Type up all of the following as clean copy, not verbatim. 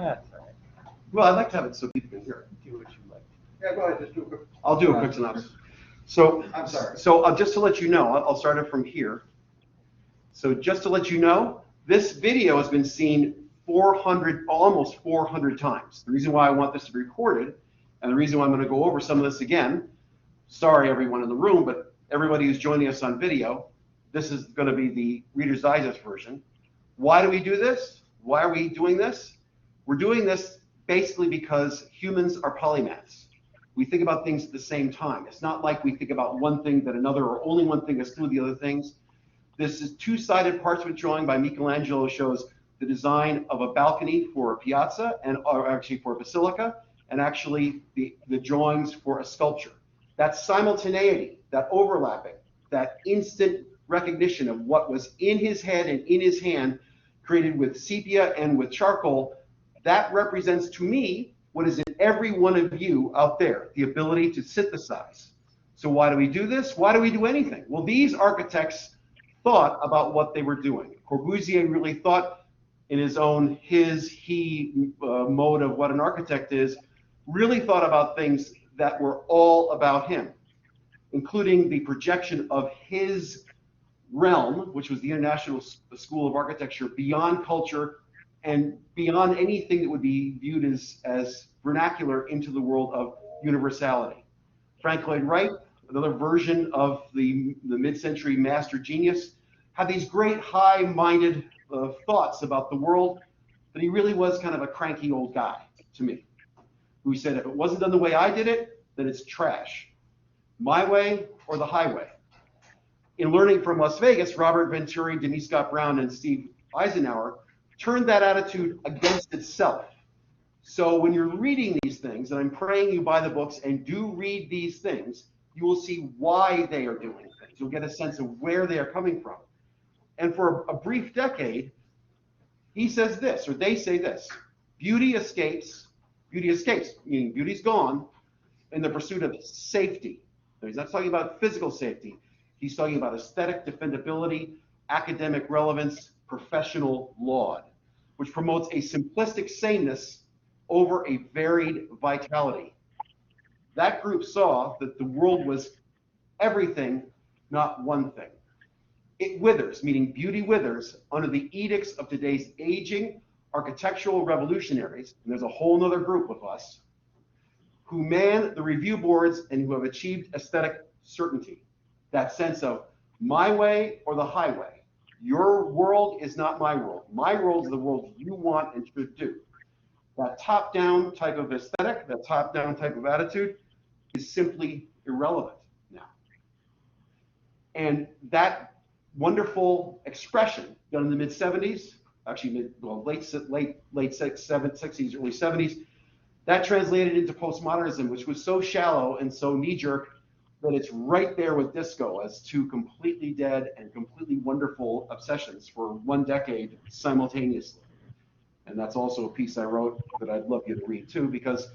That's all right. Well, I'd like to have it so people can hear it. Do what you like. Yeah, go ahead, just do a quick. I'll do a quick synopsis. So, I'm sorry. So just to let you know, I'll start it from here. So just to let you know, this video has been seen 400, almost 400 times. The reason why I want this to be recorded, and the reason why I'm going to go over some of this again, sorry everyone in the room, but everybody who's joining us on video, this is going to be the Reader's Digest version. Why do we do this? Why are we doing this? We're doing this basically because humans are polymaths. We think about things at the same time. It's not like we think about one thing then another, or only one thing is through the other things. This is two-sided parchment drawing by Michelangelo, shows the design of a balcony for a piazza, or actually for a basilica, and actually the drawings for a sculpture. That simultaneity, that overlapping, that instant recognition of what was in his head and in his hand, created with sepia and with charcoal, that represents to me what is in every one of you out there, the ability to synthesize. So why do we do this? Why do we do anything? Well, these architects thought about what they were doing. Corbusier really thought in his own he mode of what an architect is, really thought about things that were all about him, including the projection of his realm, which was the International School of Architecture, beyond culture and beyond anything that would be viewed as vernacular into the world of universality. Frank Lloyd Wright, another version of the mid-century master genius, had these great high-minded thoughts about the world, but he really was kind of a cranky old guy to me, who said if it wasn't done the way I did it, then it's trash. My way or the highway. In Learning from Las Vegas, Robert Venturi, Denise Scott Brown, and Steve Eisenhower turned that attitude against itself. So when you're reading these things, and I'm praying you buy the books and do read these things, you will see why they are doing things. You'll get a sense of where they are coming from. And for a brief decade, he says this, or they say this: beauty escapes, meaning beauty's gone, in the pursuit of safety. Now, he's not talking about physical safety. He's talking about aesthetic defendability, academic relevance, professional laud, which promotes a simplistic sameness over a varied vitality. That group saw that the world was everything, not one thing. It withers, meaning beauty withers, under the edicts of today's aging architectural revolutionaries, and there's a whole other group of us, who man the review boards and who have achieved aesthetic certainty. That sense of my way or the highway. Your world is not my world. My world is the world you want and should do. That top-down type of aesthetic, that top-down type of attitude is simply irrelevant now. And that wonderful expression done in the mid-70s, actually late 60s, early 70s, that translated into postmodernism, which was so shallow and so knee-jerk that it's right there with disco as two completely dead and completely wonderful obsessions for one decade simultaneously. And that's also a piece I wrote that I'd love you to read too, because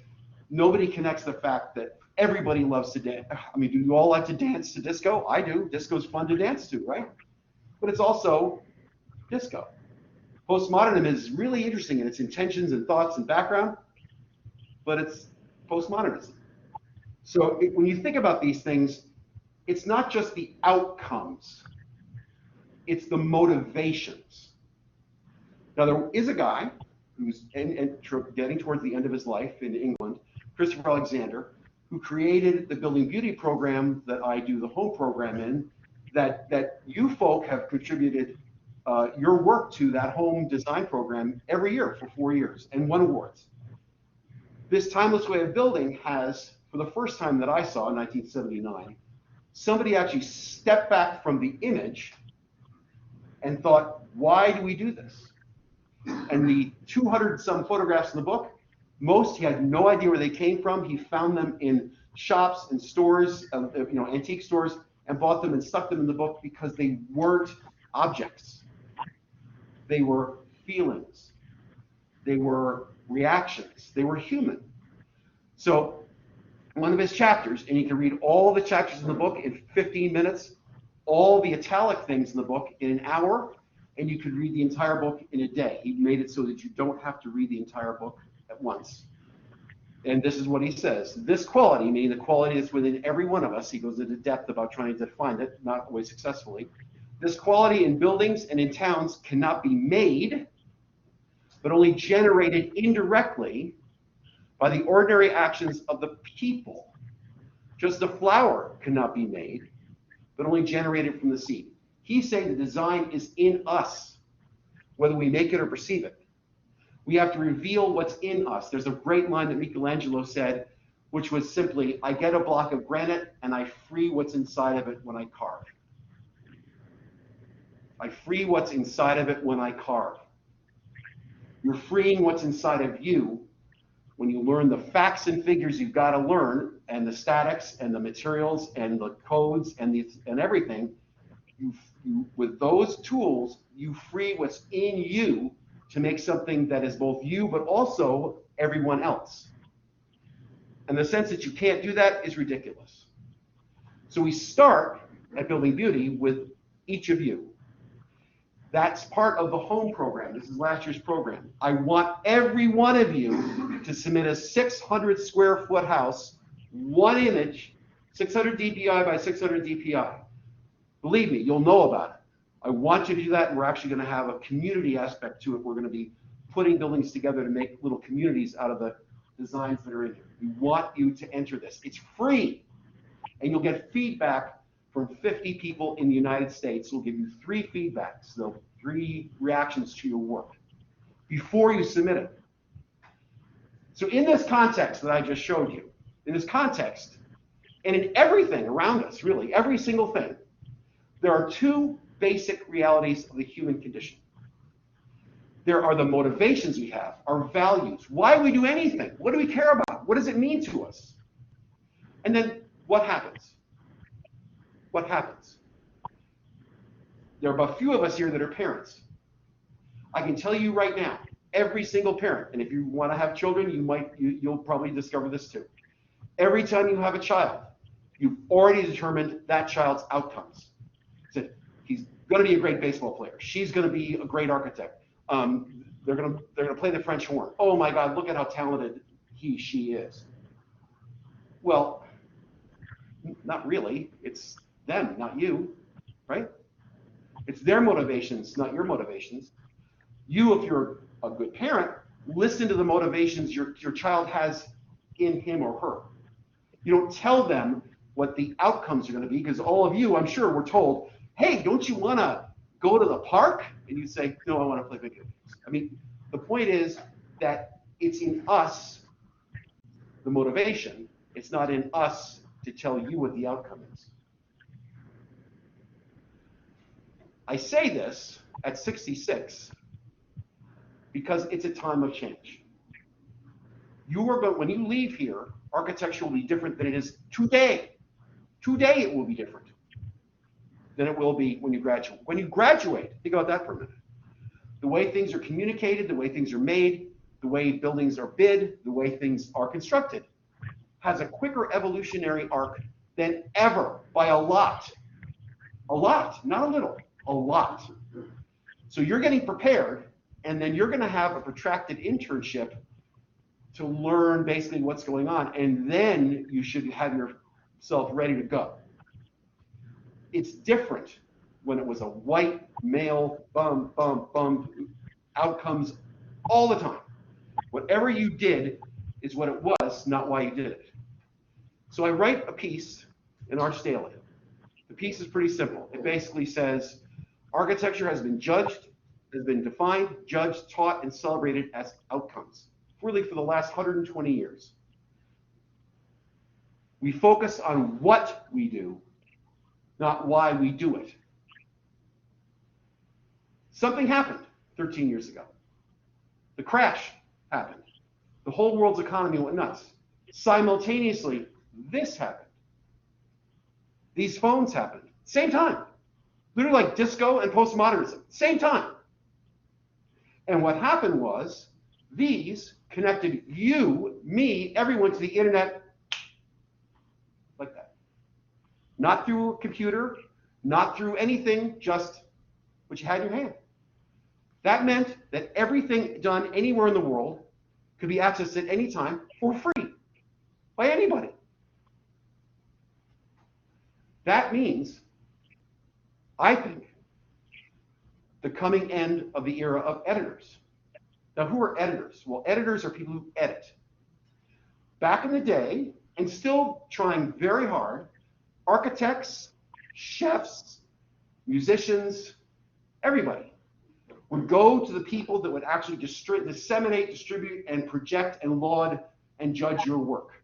nobody connects the fact that everybody loves to dance. I mean, do you all like to dance to disco? I do. Disco's fun to dance to, right? But it's also disco. Postmodernism is really interesting in its intentions and thoughts and background, but it's postmodernism. So when you think about these things, it's not just the outcomes, it's the motivations. Now, there is a guy who's getting towards the end of his life in England, Christopher Alexander, who created the Building Beauty program that I do the home program in, that you folk have contributed your work to that home design program every year for 4 years and won awards. This timeless way of building has, for the first time that I saw in 1979, somebody actually stepped back from the image and thought, why do we do this? And the 200 some photographs in the book, most he had no idea where they came from. He found them in shops and stores, antique stores, and bought them and stuck them in the book because they weren't objects. They were feelings. They were reactions. They were human. So one of his chapters, and you can read all the chapters in the book in 15 minutes, all the italic things in the book in an hour, and you could read the entire book in a day. He made it so that you don't have to read the entire book at once. And this is what he says. This quality, meaning the quality that's within every one of us, he goes into depth about trying to define it, not always successfully. This quality in buildings and in towns cannot be made, but only generated indirectly by the ordinary actions of the people. Just the flower cannot be made, but only generated from the seed. He's saying the design is in us, whether we make it or perceive it. We have to reveal what's in us. There's a great line that Michelangelo said, which was simply, I get a block of granite and I free what's inside of it when I carve. I free what's inside of it when I carve. You're freeing what's inside of you when you learn the facts and figures you've got to learn, and the statics and the materials and the codes and everything. With those tools, you free what's in you to make something that is both you, but also everyone else. And the sense that you can't do that is ridiculous. So we start at Building Beauty with each of you. That's part of the home program. This is last year's program. I want every one of you to submit a 600 square foot house, one image, 600 dpi by 600 dpi. Believe me, you'll know about it. I want you to do that, and we're actually going to have a community aspect to it. We're going to be putting buildings together to make little communities out of the designs that are in here. We want you to enter this. It's free, and you'll get feedback from 50 people in the United States. We'll give you 3 feedbacks, so 3 reactions to your work before you submit it. So in this context that I just showed you, in this context, and in everything around us, really, every single thing, there are 2 basic realities of the human condition. There are the motivations we have, our values, why we do anything, what do we care about, what does it mean to us? And then what happens? What happens? There are but few of us here that are parents. I can tell you right now, every single parent, and if you want to have children, you'll probably discover this too. Every time you have a child, you've already determined that child's outcomes. So he's going to be a great baseball player. She's going to be a great architect. They're going to play the French horn. Oh my God, look at how talented she is. Well, not really. It's them, not you, right? It's their motivations, not your motivations. You, if you're a good parent, listen to the motivations your child has in him or her. You don't tell them what the outcomes are going to be, because all of you, I'm sure, were told, hey, don't you want to go to the park? And you say, no, I want to play video games. I mean, the point is that it's in us, the motivation. It's not in us to tell you what the outcome is. I say this at 66 because it's a time of change. When you leave here, architecture will be different than it is today. Today it will be different than it will be when you graduate. When you graduate, think about that for a minute. The way things are communicated, the way things are made, the way buildings are bid, the way things are constructed has a quicker evolutionary arc than ever by a lot. A lot, not a little, a lot. So you're getting prepared, and then you're going to have a protracted internship to learn basically what's going on, and then you should have yourself ready to go. It's different when it was a white male bum outcomes all the time. Whatever you did is what it was, not why you did it. So I write a piece in Arch Daily. The piece is pretty simple. It basically says, architecture has been judged, has been defined, judged, taught, and celebrated as outcomes, really for the last 120 years. We focus on what we do, not why we do it. Something happened 13 years ago. The crash happened. The whole world's economy went nuts. Simultaneously, this happened. These phones happened. Same time. Literally like disco and postmodernism. Same time. And what happened was, these connected you, me, everyone to the internet like that. Not through a computer, not through anything, just what you had in your hand. That meant that everything done anywhere in the world could be accessed at any time for free by anybody. That means, I think, the coming end of the era of editors. Now, who are editors? Well, editors are people who edit. Back in the day, and still trying very hard, architects, chefs, musicians, everybody would go to the people that would actually disseminate, distribute, and project and laud and judge your work.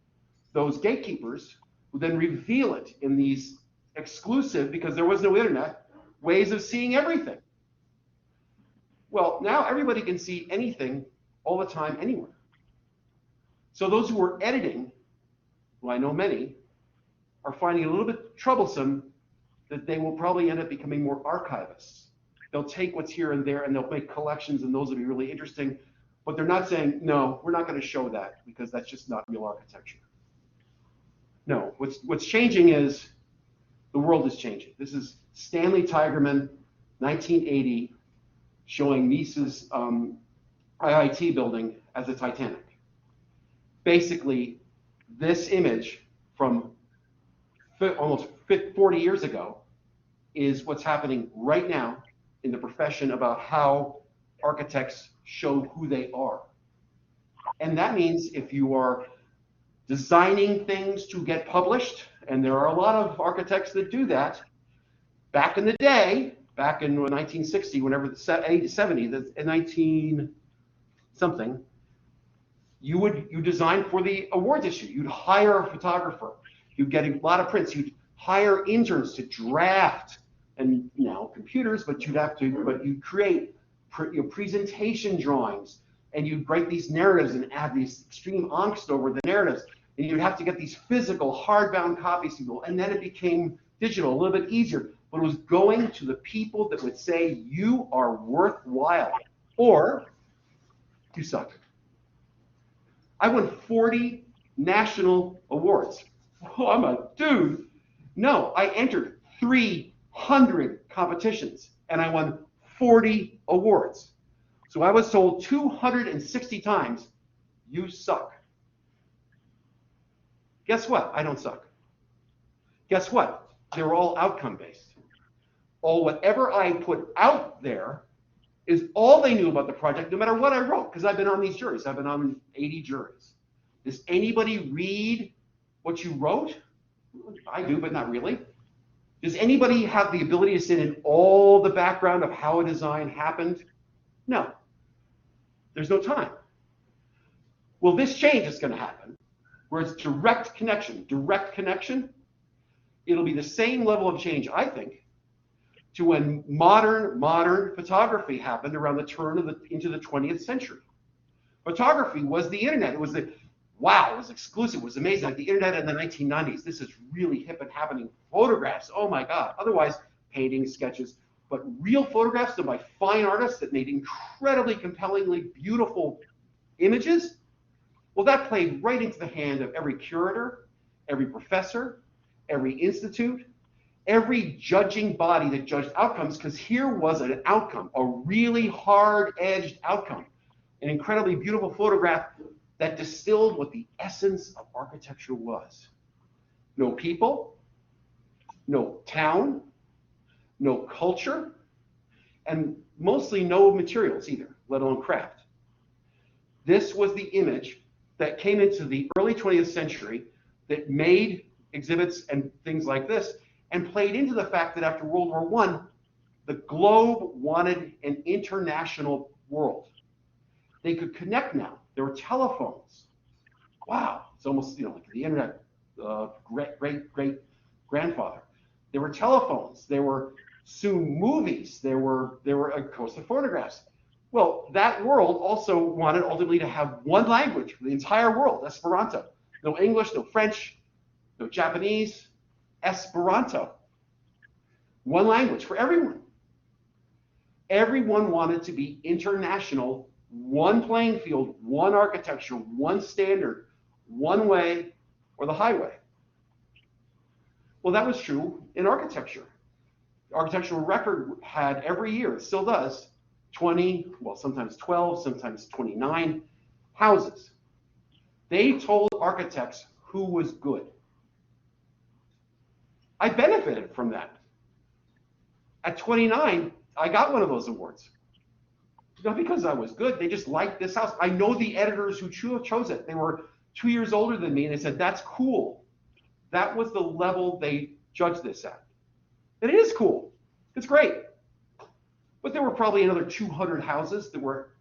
Those gatekeepers would then reveal it in these exclusive, because there was no internet, ways of seeing everything. Well, now everybody can see anything all the time, anywhere. So those who are editing, well, I know many, are finding it a little bit troublesome that they will probably end up becoming more archivists. They'll take what's here and there and they'll make collections, and those will be really interesting, but they're not saying, no, we're not going to show that because that's just not real architecture. No, what's changing is the world is changing. This is Stanley Tigerman, 1980, showing Nice's IIT building as a Titanic. Basically, this image from almost 40 years ago is what's happening right now in the profession about how architects show who they are. And that means if you are designing things to get published, and there are a lot of architects that do that, back in the day, back in 1960, whenever the 70, the 19 something, you design for the awards issue. You'd hire a photographer. You'd get a lot of prints. You'd hire interns to draft, and now computers, but you'd create presentation drawings, and you'd write these narratives and add these extreme angst over the narratives, and you'd have to get these physical hardbound copies to people, and then it became digital, a little bit easier, but it was going to the people that would say you are worthwhile or you suck. I won 40 national awards. Oh, I'm a dude. No, I entered 300 competitions and I won 40 awards. So I was told 260 times, you suck. Guess what? I don't suck. Guess what? They're all outcome-based. Whatever I put out there is all they knew about the project, no matter what I wrote, because I've been on these juries. I've been on 80 juries. Does anybody read what you wrote? I do, but not really. Does anybody have the ability to sit in all the background of how a design happened? No. There's no time. Well, this change is going to happen, where it's direct connection. Direct connection, it'll be the same level of change, I think, to when modern photography happened around the turn of into the 20th century. Photography was the internet. It was it was exclusive, it was amazing. Like the internet in the 1990s, this is really hip and happening. Photographs, oh my God. Otherwise, paintings, sketches, but real photographs done by fine artists that made incredibly compellingly beautiful images. Well, that played right into the hand of every curator, every professor, every institute, every judging body that judged outcomes, because here was an outcome, a really hard-edged outcome, an incredibly beautiful photograph that distilled what the essence of architecture was. No people, no town, no culture, and mostly no materials either, let alone craft. This was the image that came into the early 20th century that made exhibits and things like this, and played into the fact that after World War I, the globe wanted an international world. They could connect now. There were telephones. Wow, it's almost like the internet great grandfather. There were telephones. There were soon movies. There were of course the photographs. Well, that world also wanted ultimately to have one language for the entire world, Esperanto. No English, no French, no Japanese, Esperanto. One language for everyone. Everyone wanted to be international, one playing field, one architecture, one standard, one way or the highway. Well, that was true in architecture. The Architectural Record had every year, it still does, 20, well, sometimes 12, sometimes 29 houses. They told architects who was good. I benefited from that. At 29, I got one of those awards. Not because I was good, they just liked this house. I know the editors who chose it. They were 2 years older than me, and they said, that's cool. That was the level they judged this at. And it is cool. It's great. But there were probably another 200 houses that were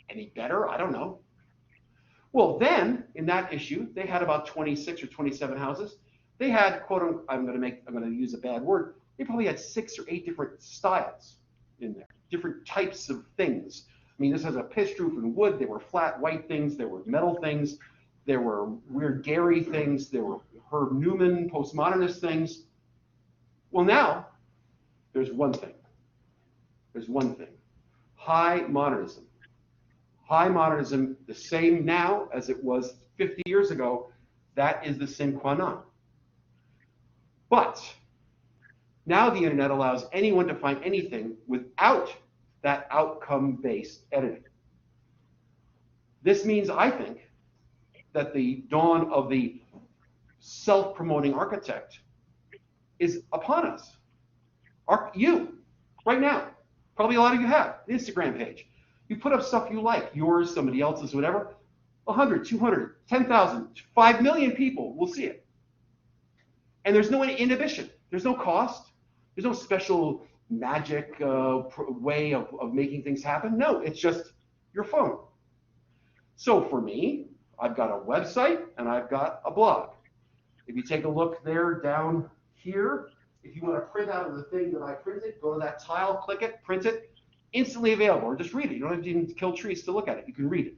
any better. I don't know. Well, then in that issue, they had about 26 or 27 houses. They had, quote unquote, I'm going to use a bad word. They probably had 6 or 8 different styles in there, different types of things. I mean, this has a pitched roof and wood. There were flat white things. There were metal things. There were weird Gary things. There were Herb Newman postmodernist things. Well, now there's one thing. There's one thing. High modernism. High modernism, the same now as it was 50 years ago. That is the sine qua non. But now the internet allows anyone to find anything without that outcome-based editing. This means, I think, that the dawn of the self-promoting architect is upon us. You, right now, probably a lot of you have an Instagram page. You put up stuff you like, yours, somebody else's, whatever. 100, 200, 10,000, 5 million people will see it. And there's no inhibition. There's no cost. There's no special magic way of making things happen. No, it's just your phone. So for me, I've got a website and I've got a blog. If you take a look there down here, if you want to print out of the thing that I printed, go to that tile, click it, print it, instantly available, or just read it. You don't have to even kill trees to look at it. You can read it.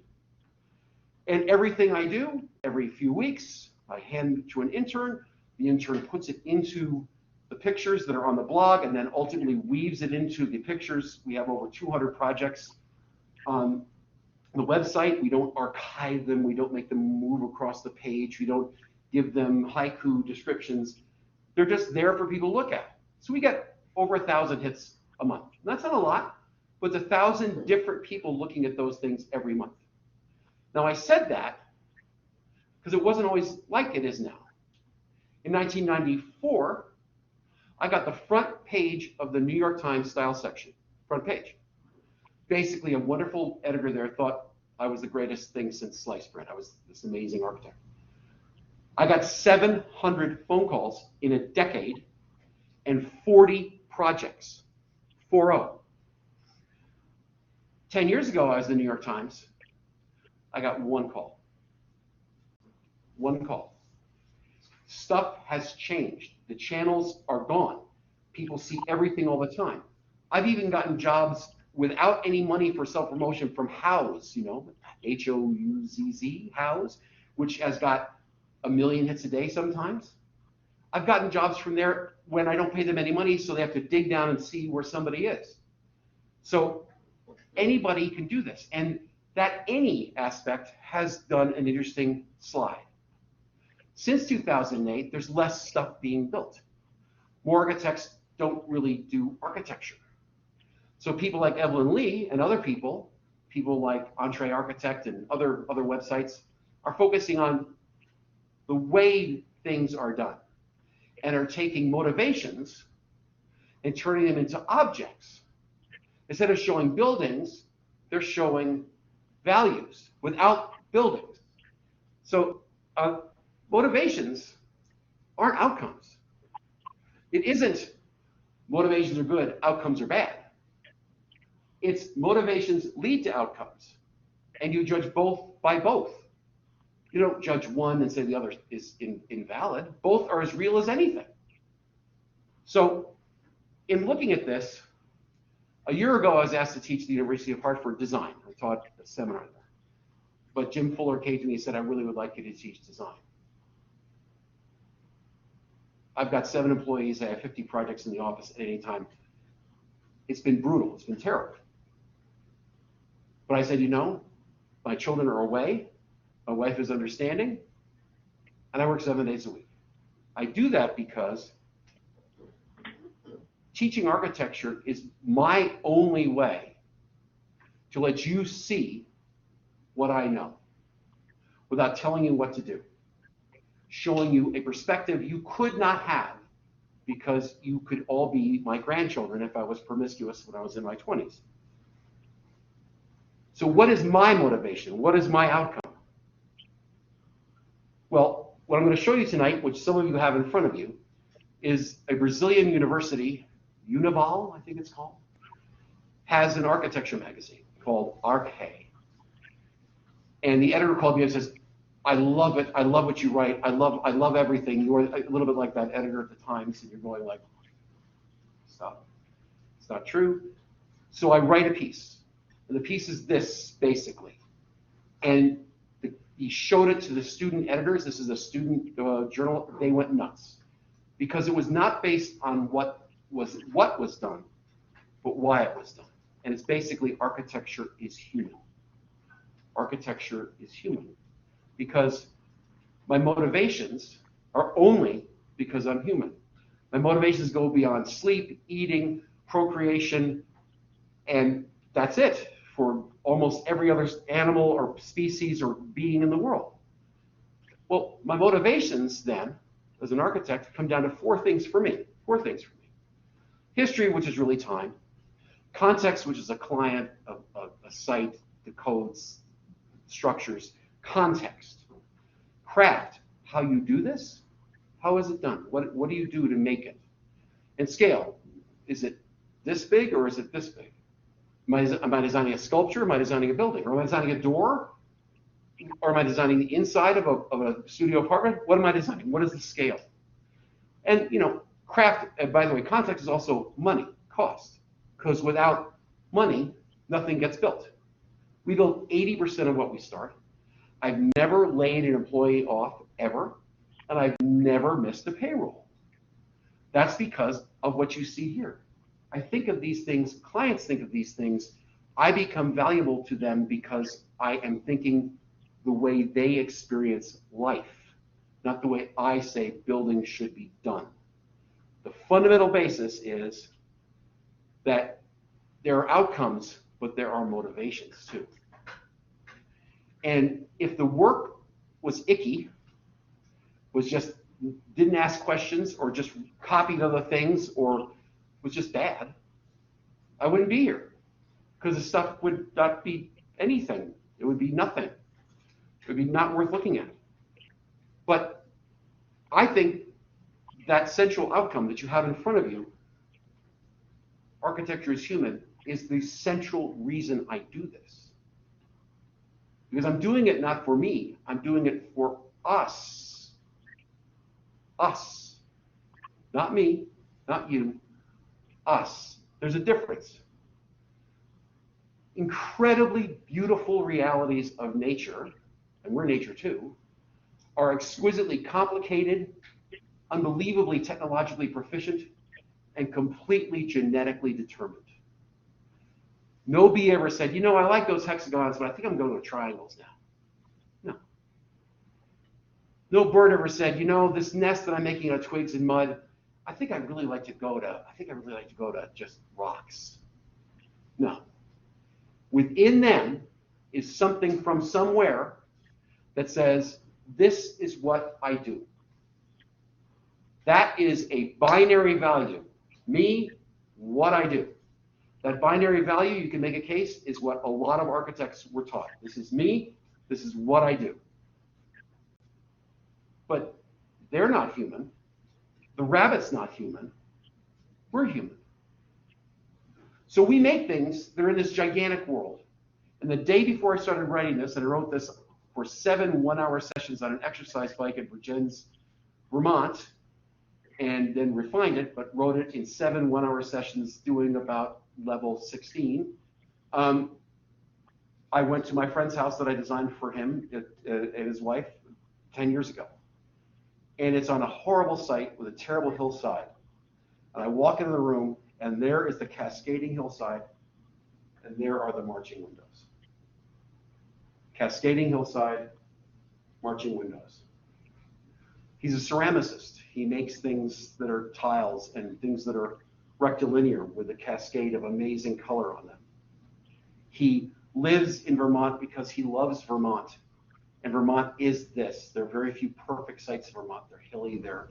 And everything I do, every few weeks, I hand it to an intern. The intern puts it into the pictures that are on the blog and then ultimately weaves it into the pictures. We have over 200 projects on the website. We don't archive them. We don't make them move across the page. We don't give them haiku descriptions. They're just there for people to look at. So we get over 1,000 hits a month. And that's not a lot, but it's 1,000 different people looking at those things every month. Now I said that because it wasn't always like it is now. In 1994, I got the front page of the New York Times style section, front page. Basically, a wonderful editor there thought I was the greatest thing since sliced bread. I was this amazing architect. I got 700 phone calls in a decade and 40 projects, 40. 10 years ago, I was in the New York Times. I got one call. One call. Stuff has changed. The channels are gone. People see everything all the time. I've even gotten jobs without any money for self-promotion from Houzz, Houzz, Houzz, which has got 1 million hits a day sometimes. I've gotten jobs from there when I don't pay them any money, so they have to dig down and see where somebody is. So anybody can do this. And that any aspect has done an interesting slide. Since 2008, there's less stuff being built. More architects don't really do architecture. So people like Evelyn Lee and other people like Entree Architect and other websites are focusing on the way things are done and are taking motivations and turning them into objects. Instead of showing buildings, they're showing values without buildings. So motivations aren't outcomes. It isn't motivations are good, outcomes are bad. It's motivations lead to outcomes, and you judge both by both. You don't judge one and say the other is invalid. Both are as real as anything. So in looking at this, a year ago I was asked to teach the University of Hartford design. I taught a seminar there. But Jim Fuller came to me and said, I really would like you to teach design. I've got 7 employees. I have 50 projects in the office at any time. It's been brutal. It's been terrible. But I said, my children are away. My wife is understanding. And I work 7 days a week. I do that because teaching architecture is my only way to let you see what I know without telling you what to do, showing you a perspective you could not have because you could all be my grandchildren if I was promiscuous when I was in my 20s. So what is my motivation? What is my outcome? Well, what I'm going to show you tonight, which some of you have in front of you, is a Brazilian university, Unival, I think it's called, has an architecture magazine called Arque. And the editor called me and says, I love it. I love what you write. I love everything. You're a little bit like that editor at the Times, and you're going like, stop. It's not true. So I write a piece. And the piece is this, basically. And he showed it to the student editors. This is a student journal. They went nuts. Because it was not based on what was done, but why it was done. And it's basically architecture is human. Architecture is human. Because my motivations are only because I'm human. My motivations go beyond sleep, eating, procreation, and that's it for almost every other animal or species or being in the world. Well, my motivations then, as an architect, come down to four things for me. History, which is really time. Context, which is a client, a site, the codes, structures. Context. Craft, how you do this. How is it done? What do you do to make it? And scale, is it this big or is it this big? Am I designing a sculpture? Am I designing a building? Or am I designing a door? Or am I designing the inside of a studio apartment? What am I designing? What is the scale? And craft, by the way, context is also money, cost. Because without money, nothing gets built. We build 80% of what we start. I've never laid an employee off ever, and I've never missed a payroll. That's because of what you see here. I think of these things, clients think of these things. I become valuable to them because I am thinking the way they experience life, not the way I say buildings should be done. The fundamental basis is that there are outcomes, but there are motivations too. And if the work was icky, was just didn't ask questions or just copied other things or was just bad, I wouldn't be here because the stuff would not be anything. It would be nothing. It would be not worth looking at. But I think that central outcome that you have in front of you, architecture is human, is the central reason I do this. Because I'm doing it not for me, I'm doing it for us. Us. Not me, not you, us. There's a difference. Incredibly beautiful realities of nature, and we're nature too, are exquisitely complicated, unbelievably technologically proficient, and completely genetically determined. No bee ever said, I like those hexagons, but I think I'm going to triangles now. No. No bird ever said, this nest that I'm making out of twigs and mud, I think I'd really like to go to just rocks. No. Within them is something from somewhere that says, this is what I do. That is a binary value. Me, what I do. That binary value, you can make a case, is what a lot of architects were taught. This is me, this is what I do. But they're not human. The rabbit's not human. We're human. So we make things that are in this gigantic world. And the day before I started writing this, and I wrote this for 7 one-hour sessions on an exercise bike in Virgins, Vermont, and then refined it, but wrote it in 7 one-hour sessions doing about level 16. I went to my friend's house that I designed for him and his wife 10 years ago. And it's on a horrible site with a terrible hillside. And I walk into the room, and there is the cascading hillside, and there are the marching windows. Cascading hillside, marching windows. He's a ceramicist. He makes things that are tiles and things that are rectilinear with a cascade of amazing color on them. He lives in Vermont because he loves Vermont. And Vermont is this. There are very few perfect sites in Vermont. They're hilly, they're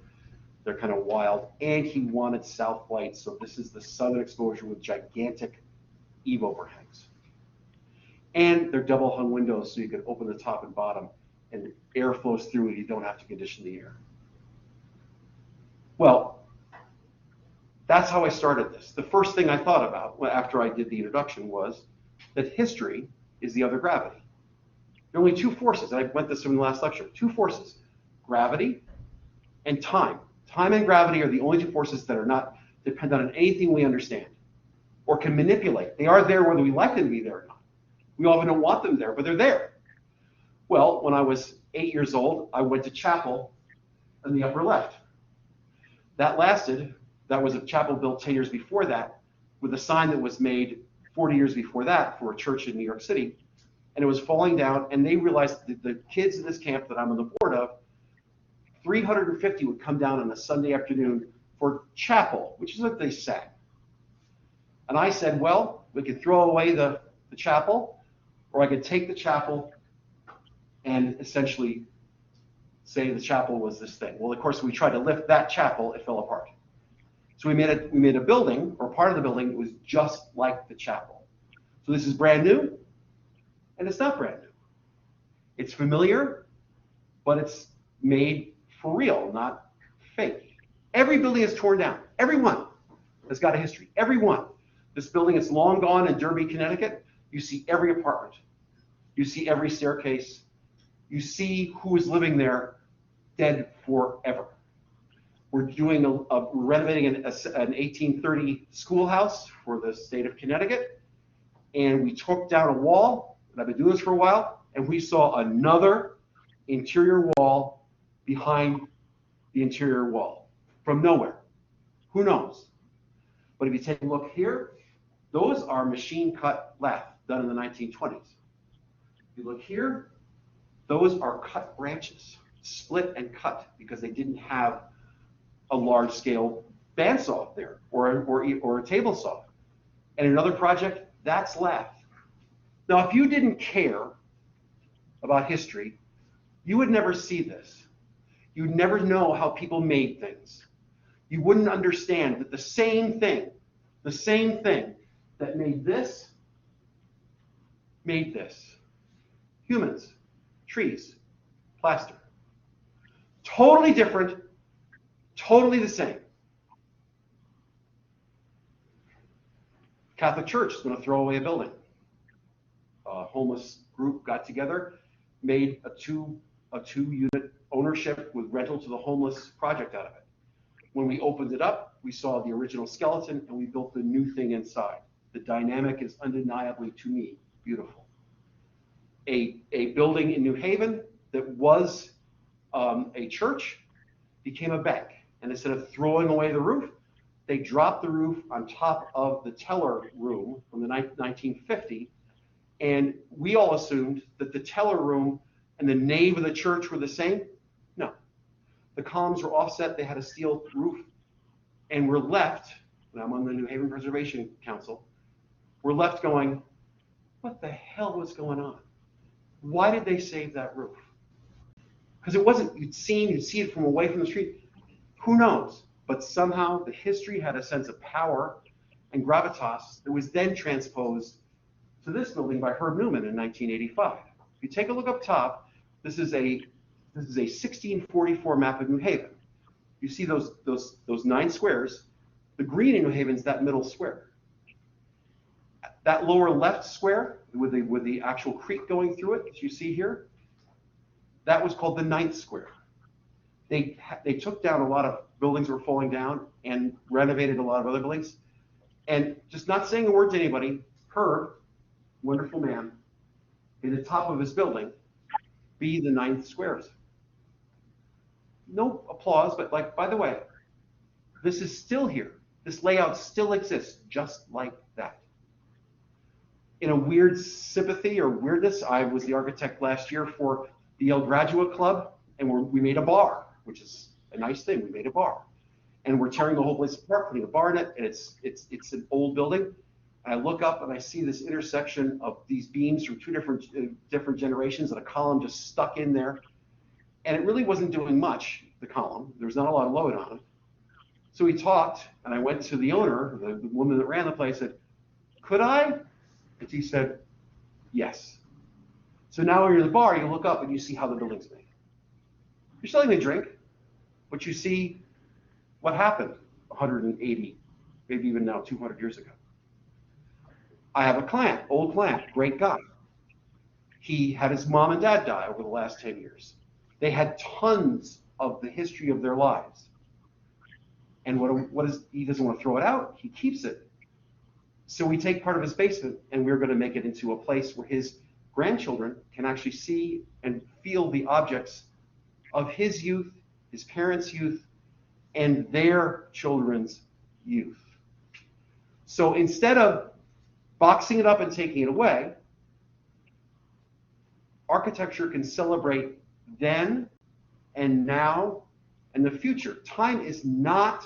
kind of wild. And he wanted south lights, so this is the southern exposure with gigantic eave overhangs. And they're double hung windows, so you can open the top and bottom, and air flows through and you don't have to condition the air. Well, that's how I started this. The first thing I thought about after I did the introduction was that history is the other gravity. There are only two forces. I went this in the last lecture. Two forces, gravity and time. Time and gravity are the only two forces that are not dependent on anything we understand or can manipulate. They are there whether we like them to be there or not. We often don't want them there, but they're there. Well, when I was 8 years old, I went to chapel in the upper left. That was a chapel built 10 years before that, with a sign that was made 40 years before that for a church in New York City. And it was falling down, and they realized that the kids in this camp that I'm on the board of, 350 would come down on a Sunday afternoon for chapel, which is what they sang. And I said, well, we could throw away the chapel, or I could take the chapel and essentially say the chapel was this thing. Well, of course, we tried to lift that chapel, it fell apart. So we made a building, or part of the building, that was just like the chapel. So this is brand new, and it's not brand new. It's familiar, but it's made for real, not fake. Every building is torn down. Every one has got a history. Every one. This building is long gone in Derby, Connecticut. You see every apartment. You see every staircase. You see who is living there dead forever. We're doing we're renovating an 1830 schoolhouse for the state of Connecticut, and we took down a wall, and I've been doing this for a while, and we saw another interior wall behind the interior wall from nowhere. Who knows? But if you take a look here, those are machine cut lath done in the 1920s. If you look here, those are cut branches, split and cut because they didn't have a large scale bandsaw there or a table saw. And another project, that's lath. Now, if you didn't care about history, you would never see this. You'd never know how people made things. You wouldn't understand that the same thing that made this, humans, trees, plaster. Totally different, totally the same. Catholic Church is going to throw away a building. A homeless group got together, made a two-unit ownership with rental to the homeless project out of it. When we opened it up, we saw the original skeleton and we built the new thing inside. The dynamic is undeniably, to me, beautiful. A building in New Haven that was a church became a bank. And instead of throwing away the roof, they dropped the roof on top of the teller room from the 1950. And we all assumed that the teller room and the nave of the church were the same. No. The columns were offset. They had a steel roof. And we're left, and I'm on the New Haven Preservation Council, we're left going, what the hell was going on? Why did they save that roof? Because it wasn't, you'd see it from away from the street. Who knows? But somehow the history had a sense of power and gravitas that was then transposed to this building by Herb Newman in 1985. If you take a look up top, this is a 1644 map of New Haven. You see those 9 squares. The green in New Haven is that middle square. That lower left square with the actual creek going through it, as you see here, that was called the 9th square. They took down a lot of buildings that were falling down and renovated a lot of other buildings. And just not saying a word to anybody, Herb, wonderful man, in the top of his building, be the 9th squares. No applause, but like, by the way, this is still here. This layout still exists just like that. In a weird sympathy or weirdness, I was the architect last year for the Yale Graduate Club, and we made a bar, which is a nice thing. We made a bar. And we're tearing the whole place apart, putting a bar in it, and it's an old building. And I look up and I see this intersection of these beams from two different generations, and a column just stuck in there. And it really wasn't doing much, the column. There was not a lot of load on it. So we talked, and I went to the owner, the woman that ran the place, said, could I? And she said, yes. So now when you're in the bar, you look up and you see how the building's made. You're selling a drink, but you see what happened 180, maybe even now 200 years ago. I have a client, old client, great guy. He had his mom and dad die over the last 10 years. They had tons of the history of their lives. And he doesn't want to throw it out, he keeps it. So we take part of his basement and we're going to make it into a place where his grandchildren can actually see and feel the objects of his youth, his parents' youth, and their children's youth. So instead of boxing it up and taking it away, architecture can celebrate then and now and the future. Time is not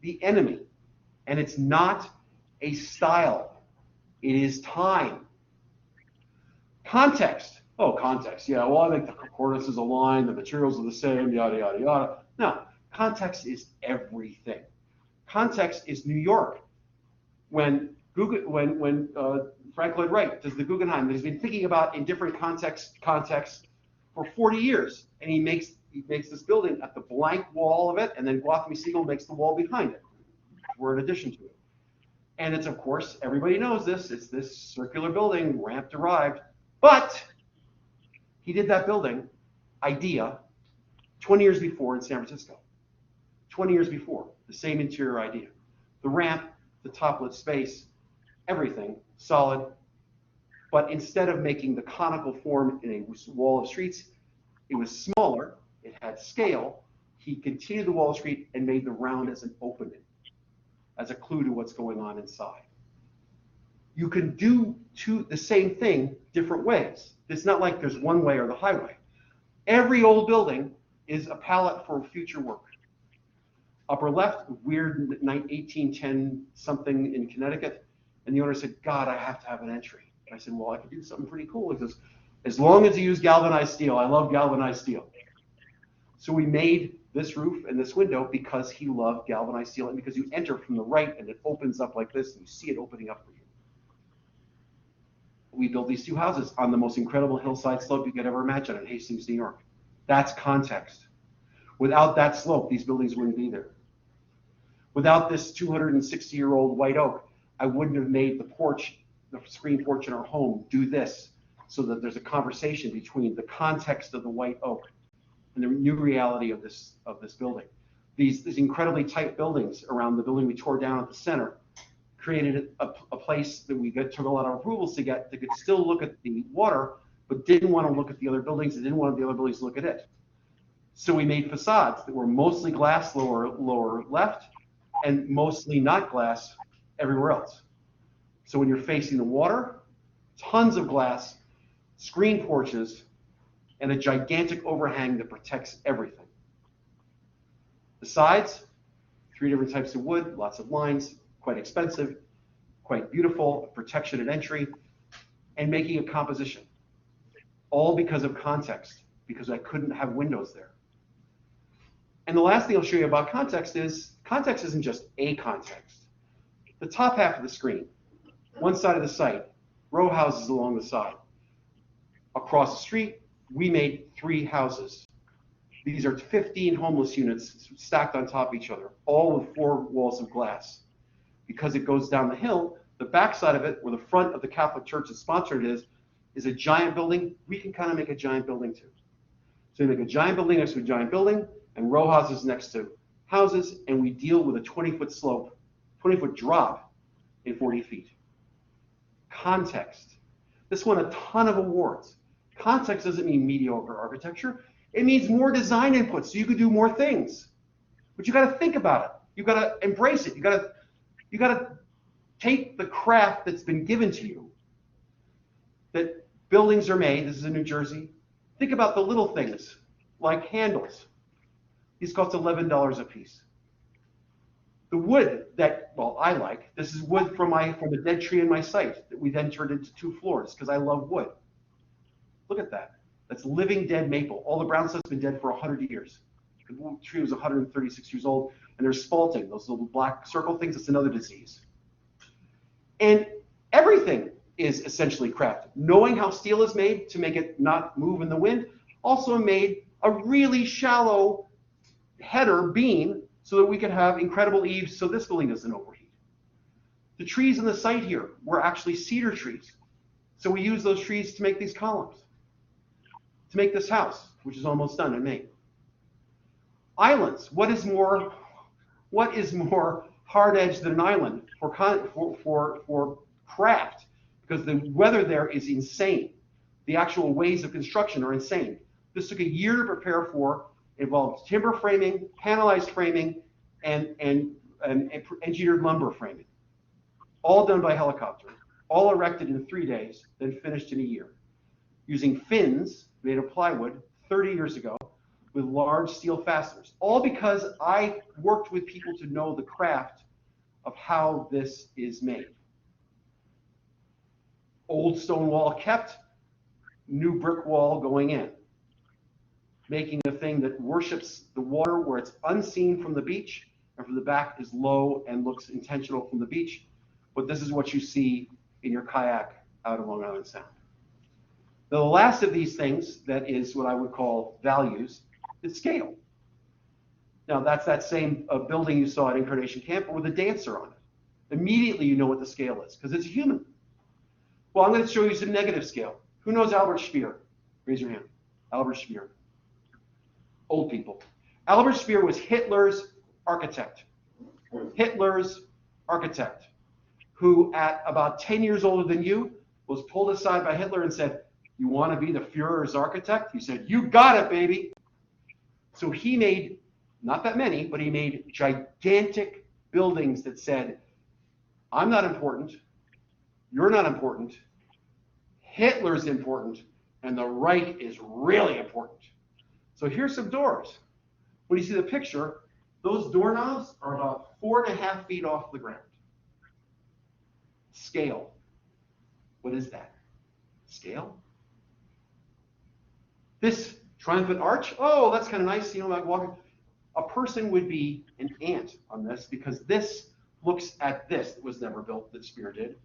the enemy, and it's not a style. It is time. Context. Oh, context. Yeah, well, I think the concordance is aligned, the materials are the same, yada, yada, yada. No, context is everything. Context is New York. When Frank Lloyd Wright does the Guggenheim, that he's been thinking about in different contexts for 40 years, and he makes this building at the blank wall of it, and then Gautham Siegel makes the wall behind it. We're in addition to it. And it's, of course, everybody knows this, it's this circular building, ramp derived, but he did that building idea 20 years before in San Francisco. 20 years before, the same interior idea. The ramp, the top-lit space, everything solid, but instead of making the conical form in a wall of streets, it was smaller, it had scale. He continued the wall of street and made the round as an opening, as a clue to what's going on inside. You can do the same thing different ways. It's not like there's one way or the highway. Every old building is a palette for future work. Upper left, weird 1810 something in Connecticut, and the owner said, God, I have to have an entry. And I said, well, I could do something pretty cool. He goes, as long as you use galvanized steel. I love galvanized steel. So we made this roof and this window because he loved galvanized steel, and because you enter from the right and it opens up like this and you see it opening up for you. We built these two houses on the most incredible hillside slope you could ever imagine in Hastings, New York. That's context. Without that slope, these buildings wouldn't be there. Without this 260-year-old white oak, I wouldn't have made the porch, the screen porch in our home, do this, so that there's a conversation between the context of the white oak and the new reality of this building. These incredibly tight buildings around the building we tore down at the center created a place that we took a lot of approvals to get that could still look at the water, but didn't want to look at the other buildings, and didn't want the other buildings to look at it. So we made facades that were mostly glass lower left, and mostly not glass everywhere else. So when you're facing the water, tons of glass, screen porches, and a gigantic overhang that protects everything. The sides, 3 different types of wood, lots of lines, quite expensive, quite beautiful, protection at entry, and making a composition. All because of context, because I couldn't have windows there. And the last thing I'll show you about context isn't just a context. The top half of the screen, one side of the site, row houses along the side. Across the street, we made 3 houses. These are 15 homeless units stacked on top of each other, all with 4 walls of glass. Because it goes down the hill, the back side of it, where the front of the Catholic Church that sponsored it is a giant building. We can kind of make a giant building too. So we make a giant building next to a giant building, and row houses next to houses, and we deal with a 20-foot slope, 20-foot drop in 40 feet. Context. This won a ton of awards. Context doesn't mean mediocre architecture. It means more design input, so you could do more things. But you got to think about it. You got to embrace it. You got to take the craft that's been given to you. That buildings are made. This is in New Jersey. Think about the little things like handles. These cost $11 a piece. The wood that, well, I like, this is wood from a dead tree in my site that we then turned into 2 floors because I love wood. Look at that. That's living dead maple. All the brown stuff's been dead for 100 years. The tree was 136 years old, and there's spalting, those little black circle things. It's another disease. And everything is essentially crafted. Knowing how steel is made to make it not move in the wind, also made a really shallow header beam so that we could have incredible eaves so this building doesn't overheat. The trees in the site here were actually cedar trees. So we use those trees to make these columns, to make this house, which is almost done in Maine. Islands. What is more hard-edged than an island for craft? Because the weather there is insane. The actual ways of construction are insane. This took a year to prepare for. It involved timber framing, panelized framing, and engineered lumber framing. All done by helicopter. All erected in 3 days, then finished in a year. Using fins made of plywood 30 years ago with large steel fasteners. All because I worked with people to know the craft of how this is made. Old stone wall kept, new brick wall going in. Making a thing that worships the water where it's unseen from the beach, and from the back is low and looks intentional from the beach. But this is what you see in your kayak out of Long Island Sound. Now, the last of these things that is what I would call values is scale. Now, that's that same building you saw at Incarnation Camp with a dancer on it. Immediately you know what the scale is, because it's human. Well, I'm going to show you some negative scale. Who knows Albert Speer? Raise your hand. Albert Speer. Old people. Albert Speer was Hitler's architect. Hitler's architect, who at about 10 years older than you was pulled aside by Hitler and said, "You want to be the Führer's architect?" He said, "You got it, baby." So he made, not that many, but he made gigantic buildings that said, "I'm not important, you're not important, Hitler's important, and the Reich is really important." So here's some doors. When you see the picture, those doorknobs are about 4.5 feet off the ground. Scale. What is that? Scale? This triumphant arch, oh, that's kind of nice, you know, like walking. A person would be an ant on this, because this looks at this that was never built, that Speer did,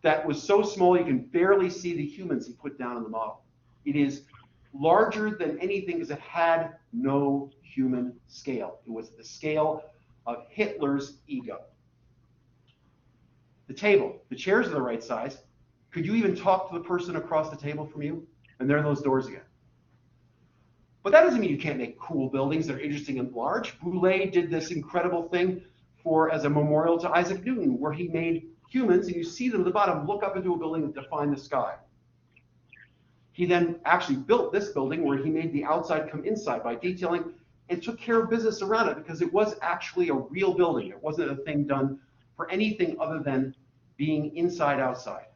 that was so small you can barely see the humans he put down in the model. It is larger than anything because it had no human scale. It was the scale of Hitler's ego. The table, the chairs are the right size. Could you even talk to the person across the table from you? And there are those doors again. But that doesn't mean you can't make cool buildings that are interesting and large. Boulez did this incredible thing as a memorial to Isaac Newton, where he made humans, and you see them at the bottom, look up into a building that defined the sky. He then actually built this building where he made the outside come inside by detailing, and took care of business around it, because it was actually a real building. It wasn't a thing done for anything other than being inside outside.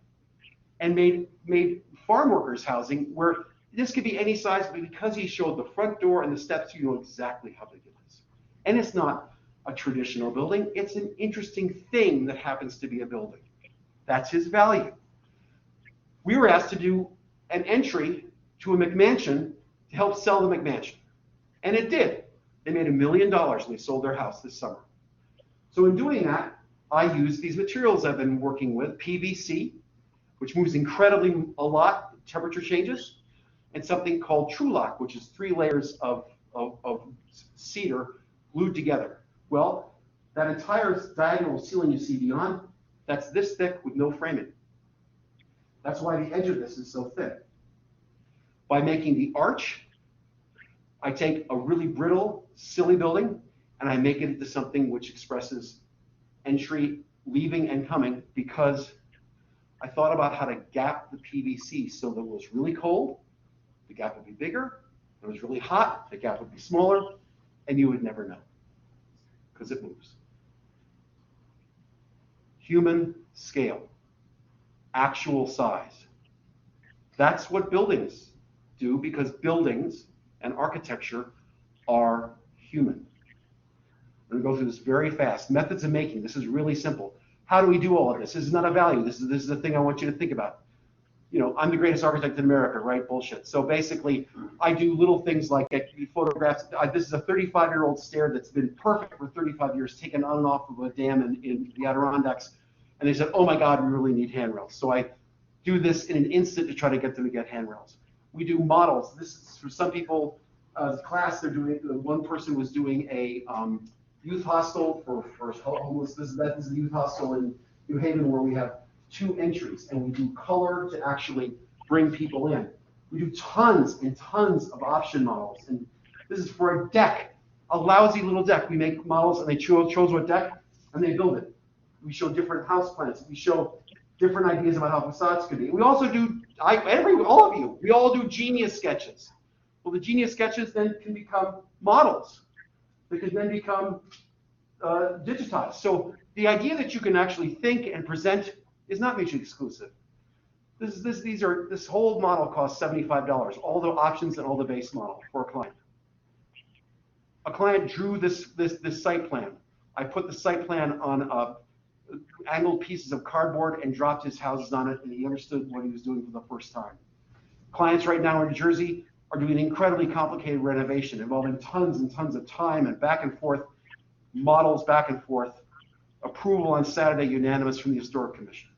And made farm workers housing where this could be any size, but because he showed the front door and the steps, you know exactly how big it is. And it's not a traditional building. It's an interesting thing that happens to be a building. That's his value. We were asked to do an entry to a McMansion to help sell the McMansion. And it did. They made $1 million when they sold their house this summer. So in doing that, I used these materials I've been working with, PVC, which moves incredibly a lot, temperature changes, and something called Trulock, which is 3 layers of cedar glued together. Well, that entire diagonal ceiling you see beyond, that's this thick with no framing. That's why the edge of this is so thin. By making the arch, I take a really brittle, silly building, and I make it into something which expresses entry, leaving, and coming, because I thought about how to gap the PVC so that it was really cold, the gap would be bigger. If it was really hot, the gap would be smaller, and you would never know, because it moves. Human scale, actual size. That's what buildings do, because buildings and architecture are human. I'm going to go through this very fast. Methods of making. This is really simple. How do we do all of this? This is not a value. This is the thing I want you to think about. You know, I'm the greatest architect in America, right? Bullshit. So basically, I do little things like get photographs. This is a 35-year-old stair that's been perfect for 35 years, taken on and off of a dam in the Adirondacks. And they said, oh my God, we really need handrails. So I do this in an instant to try to get them to get handrails. We do models. This is for some people, class, they're doing, one person was doing a youth hostel for homeless. This is the youth hostel in New Haven where we have 2 entries, and we do color to actually bring people in. We do tons and tons of option models, and this is for a deck, a lousy little deck. We make models, and they chose what deck, and they build it. We show different house plans. We show different ideas about how facades could be. We also do, all of you, we all do genius sketches. Well, the genius sketches then can become models. They can then become digitized. So the idea that you can actually think and present is not mutually exclusive. This whole model costs $75, all the options and all the base model for a client. A client drew this site plan. I put the site plan on angled pieces of cardboard and dropped his houses on it, and he understood what he was doing for the first time. Clients right now in New Jersey are doing incredibly complicated renovation involving tons and tons of time and back and forth, models back and forth, approval on Saturday unanimous from the Historic Commission.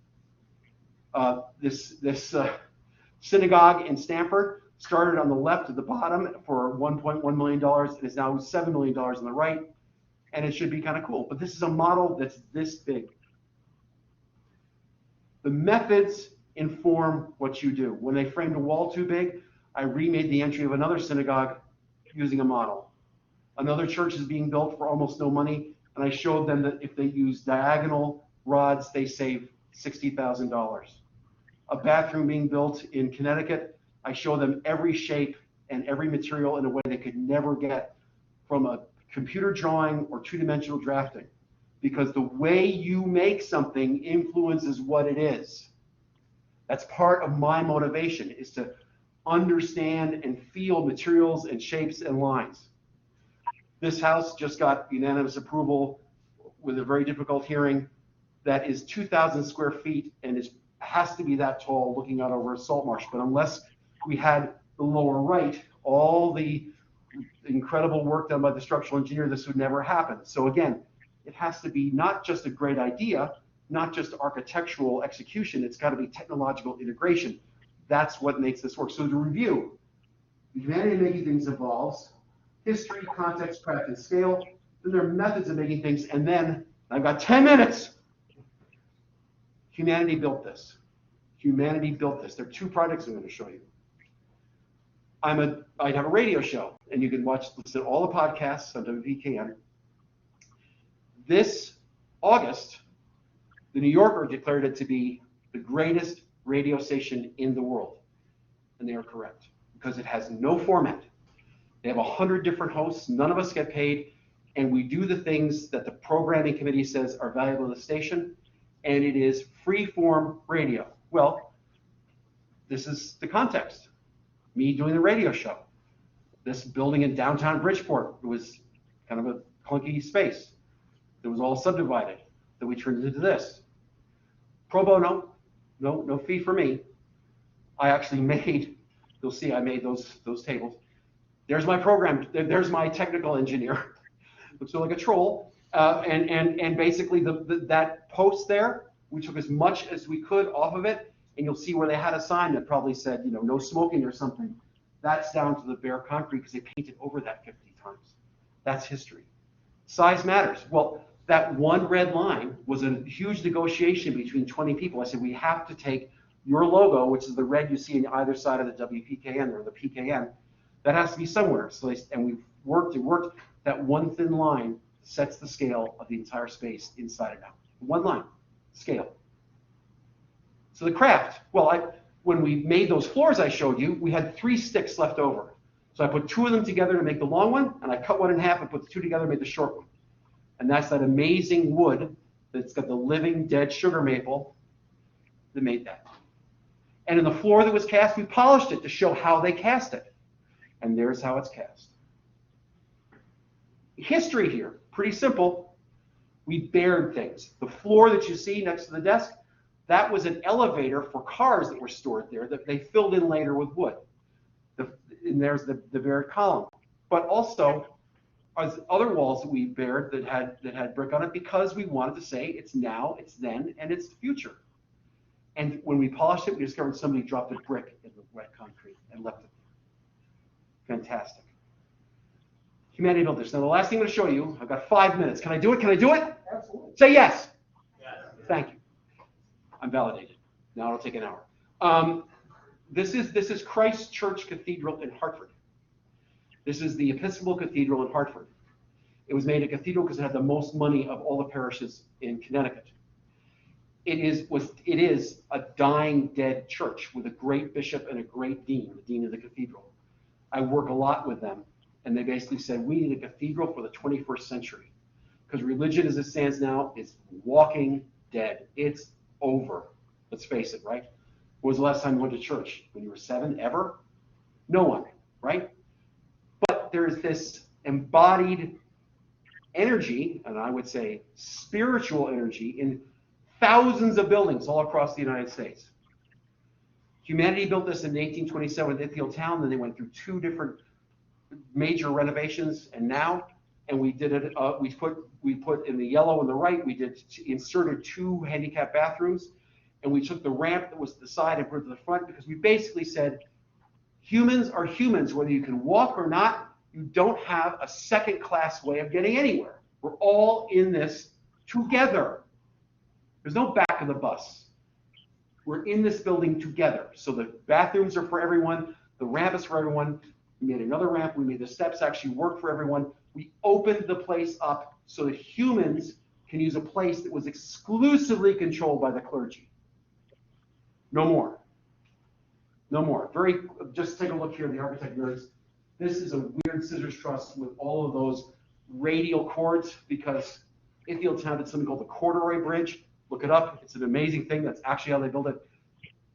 This synagogue in Stamford started on the left at the bottom for $1.1 million and is now $7 million on the right, and it should be kind of cool. But this is a model that's this big. The methods inform what you do. When they framed a wall too big, I remade the entry of another synagogue using a model. Another church is being built for almost no money, and I showed them that if they use diagonal rods, they save $60,000. A bathroom being built in Connecticut, I show them every shape and every material in a way they could never get from a computer drawing or two-dimensional drafting, because the way you make something influences what it is. That's part of my motivation, is to understand and feel materials and shapes and lines. This house just got unanimous approval with a very difficult hearing that is 2,000 square feet and has to be that tall looking out over a salt marsh. But unless we had the lower right, all the incredible work done by the structural engineer, this would never happen. So again, it has to be not just a great idea, not just architectural execution, it's got to be technological integration. That's what makes this work. So to review, the humanity of making things involves history, context, craft, and scale. Then there are methods of making things, and then, I've got 10 minutes. Humanity built this. Humanity built this. There are 2 projects I'm going to show you. I'd have a radio show, and you can listen to all the podcasts on WPKN. This August, the New Yorker declared it to be the greatest radio station in the world. And they are correct, because it has no format. They have 100 different hosts. None of us get paid. And we do the things that the programming committee says are valuable to the station. And it is free-form radio. Well, this is the context. Me doing the radio show. This building in downtown Bridgeport, it was kind of a clunky space. It was all subdivided. Then we turned it into this. Pro bono, no fee for me. I actually made, you'll see I made those tables. There's my program, there's my technical engineer. Looks like a troll. And basically that post there, we took as much as we could off of it, and you'll see where they had a sign that probably said, no smoking or something. That's down to the bare concrete because they painted over that 50 times. That's history. Size matters. Well, that one red line was a huge negotiation between 20 people. I said, we have to take your logo, which is the red you see on either side of the WPKN or the PKN, that has to be somewhere. So and we've worked. That one thin line sets the scale of the entire space inside and out. One line, scale. So the craft, well, when we made those floors I showed you, we had 3 sticks left over. So I put 2 of them together to make the long one, and I cut one in half and put the 2 together to make the short one. And that's that amazing wood that's got the living, dead sugar maple that made that. And in the floor that was cast, we polished it to show how they cast it. And there's how it's cast. History here, pretty simple. We bared things. The floor that you see next to the desk, that was an elevator for cars that were stored there that they filled in later with wood. And there's the bared column. But also, other walls that we bared that had brick on it because we wanted to say it's now, it's then, and it's the future. And when we polished it, we discovered somebody dropped a brick in the wet concrete and left it there. Fantastic. Humanity built this. Now the last thing I'm going to show you, I've got 5 minutes. Can I do it? Can I do it? Absolutely. Say yes. Yes. Thank you. I'm validated. Now it'll take an hour. This is Christ Church Cathedral in Hartford. This is the Episcopal Cathedral in Hartford. It was made a cathedral because it had the most money of all the parishes in Connecticut. It is a dying, dead church with a great bishop and a great dean, the dean of the cathedral. I work a lot with them, and they basically said, we need a cathedral for the 21st century, because religion as it stands now is walking dead. It's over. Let's face it, right? When was the last time you went to church? When you were 7? Ever? No one, right? But there is this embodied energy, and I would say spiritual energy, in thousands of buildings all across the United States. Humanity built this in 1827 at Ithiel Town, then they went through 2 different major renovations, and we did it. We put in the yellow on the right. We inserted 2 handicap bathrooms, and we took the ramp that was to the side and put it to the front because we basically said, humans are humans, whether you can walk or not. You don't have a second-class way of getting anywhere. We're all in this together. There's no back of the bus. We're in this building together. So the bathrooms are for everyone. The ramp is for everyone. We made another ramp. We made the steps actually work for everyone. We opened the place up so that humans can use a place that was exclusively controlled by the clergy. No more. No more. Just take a look here, the architect nerds. This is a weird scissors truss with all of those radial cords because Ithiel Town did something called the corduroy bridge. Look it up. It's an amazing thing. That's actually how they built it.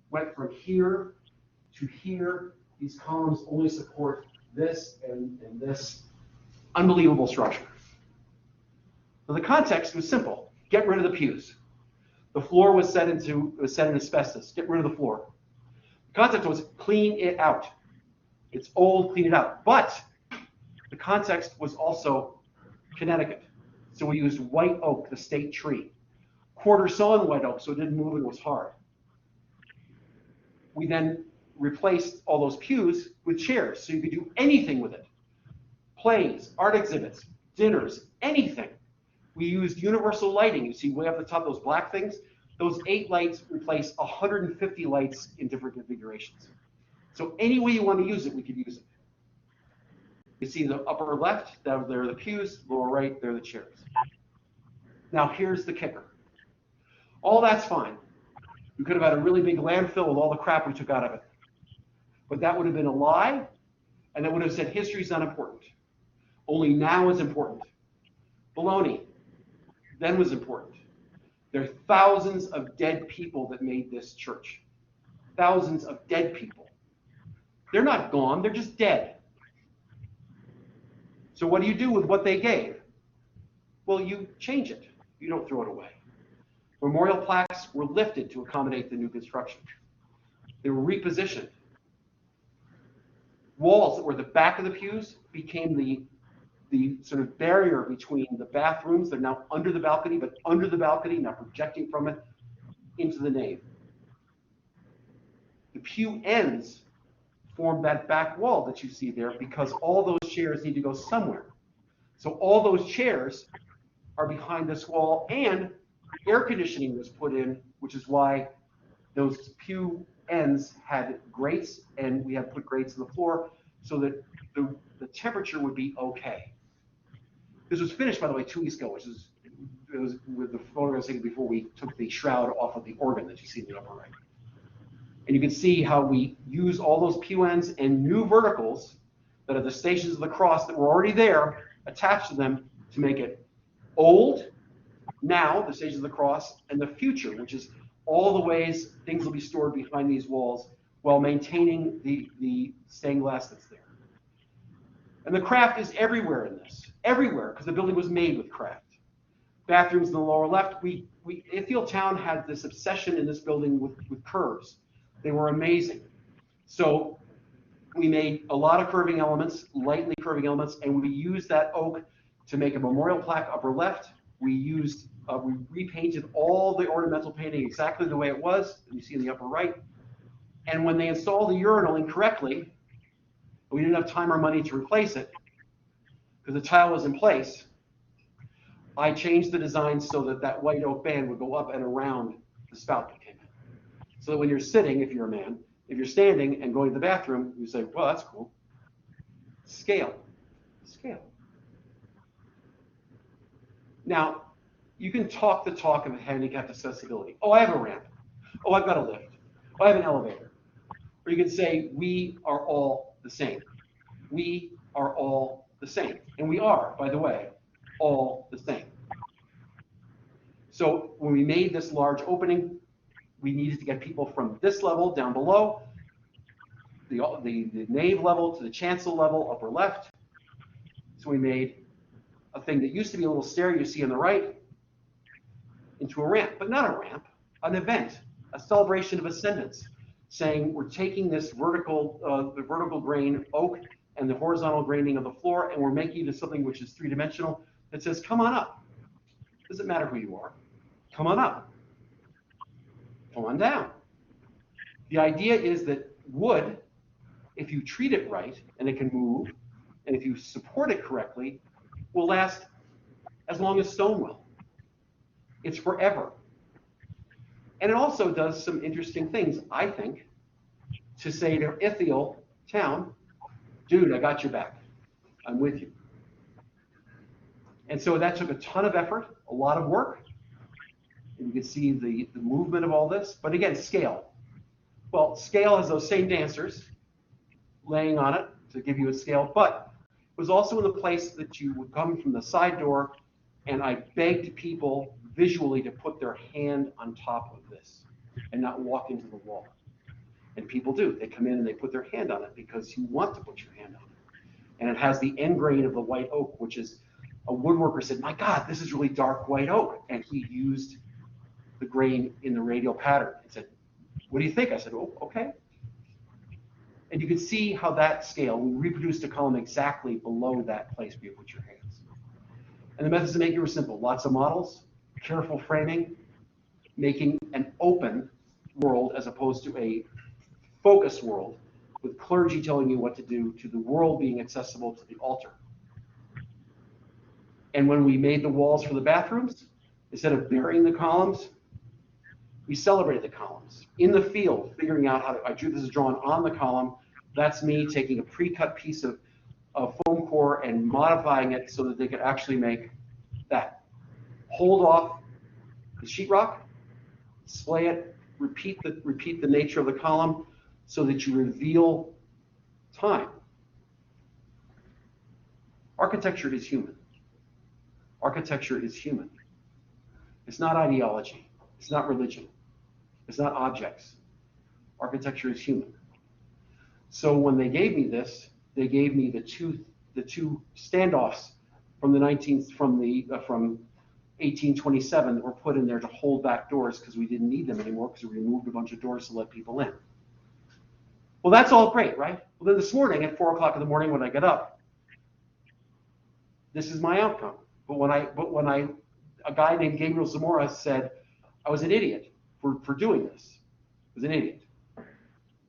Went from here to here. These columns only support this and this. Unbelievable structure. So the context was simple. Get rid of the pews. The floor was set in asbestos. Get rid of the floor. The context was clean it out. It's old, clean it out. But the context was also Connecticut. So we used white oak, the state tree. Quarter sawn white oak, so it didn't move and it was hard. We then replaced all those pews with chairs, so you could do anything with it. Plays, art exhibits, dinners, anything. We used universal lighting. You see way up the top, those black things? Those 8 lights replace 150 lights in different configurations. So any way you want to use it, we could use it. You see the upper left, there are the pews, lower right, there are the chairs. Now here's the kicker. All that's fine. We could have had a really big landfill with all the crap we took out of it. But that would have been a lie, and that would have said history's not important. Only now is important. Baloney. Then was important. There are thousands of dead people that made this church. Thousands of dead people. They're not gone, they're just dead. So what do you do with what they gave? Well, you change it. You don't throw it away. Memorial plaques were lifted to accommodate the new construction. They were repositioned. Walls that were the back of the pews became the sort of barrier between the bathrooms. They're now under the balcony, but under the balcony, now projecting from it into the nave. The pew ends form that back wall that you see there because all those chairs need to go somewhere. So all those chairs are behind this wall, and air conditioning was put in, which is why those pew ends had grates, and we had put grates in the floor so that the temperature would be okay. This was finished, by the way, 2 weeks ago, it was with the photo I was taking before we took the shroud off of the organ that you see in the upper right. And you can see how we use all those pew ends and new verticals that are the Stations of the Cross that were already there, attached to them to make it old, now, the Stations of the Cross, and the future, which is all the ways things will be stored behind these walls while maintaining the stained glass that's there. And the craft is everywhere in this, everywhere, because the building was made with craft. Bathrooms in the lower left, Ithiel Town had this obsession in this building with curves. They were amazing. So we made a lot of curving elements, lightly curving elements, and we used that oak to make a memorial plaque upper left. We repainted all the ornamental painting exactly the way it was, that you see in the upper right. And when they installed the urinal incorrectly, we didn't have time or money to replace it, because the tile was in place, I changed the design so that that white oak band would go up and around the spout that came in. So that when you're sitting, if you're a man, if you're standing and going to the bathroom, you say, well, that's cool. Scale. Scale. Now, you can talk the talk of handicapped accessibility. Oh, I have a ramp. Oh, I've got a lift. Oh, I have an elevator. Or you can say, we are all the same. We are all the same. And we are, by the way, all the same. So when we made this large opening, we needed to get people from this level down below, the nave level to the chancel level, upper left. So we made a thing that used to be a little stair you see on the right into a ramp, but not a ramp, an event, a celebration of ascendance, saying we're taking this the vertical grain oak and the horizontal graining of the floor, and we're making it into something which is three-dimensional that says, come on up. Doesn't matter who you are. Come on up. Come on down. The idea is that wood, if you treat it right, and it can move, and if you support it correctly, will last as long as stone will. It's forever. And it also does some interesting things, I think, to say to Ithiel Town, dude, I got your back. I'm with you. And so that took a ton of effort, a lot of work. And you can see the movement of all this. But again, scale. Well, scale has those same dancers laying on it to give you a scale, but it was also in the place that you would come from the side door, and I begged people visually to put their hand on top of this and not walk into the wall. And people do. They come in and they put their hand on it because you want to put your hand on it. And it has the end grain of the white oak, which is, a woodworker said, my God, this is really dark white oak. And he used the grain in the radial pattern and said, what do you think? I said, oh, okay. And you can see how that scale, we reproduced a column exactly below that place where you put your hands. And the methods to make it were simple. Lots of models, careful framing, making an open world as opposed to a focused world, with clergy telling you what to do, to the world being accessible to the altar. And when we made the walls for the bathrooms, instead of burying the columns, we celebrated the columns in the field, figuring out how to, this is drawn on the column. That's me taking a pre-cut piece of foam core and modifying it so that they could actually make that. Hold off the sheetrock, display it, repeat the nature of the column so that you reveal time. Architecture is human. Architecture is human. It's not ideology. It's not religion. It's not objects. Architecture is human. So when they gave me this, they gave me the two standoffs from 1827 that were put in there to hold back doors because we didn't need them anymore because we removed a bunch of doors to let people in. Well, that's all great, right? Well, then this morning at 4 o'clock in the morning when I get up, this is my outcome. But when a guy named Gabriel Zamora said, I was an idiot for doing this. I was an idiot.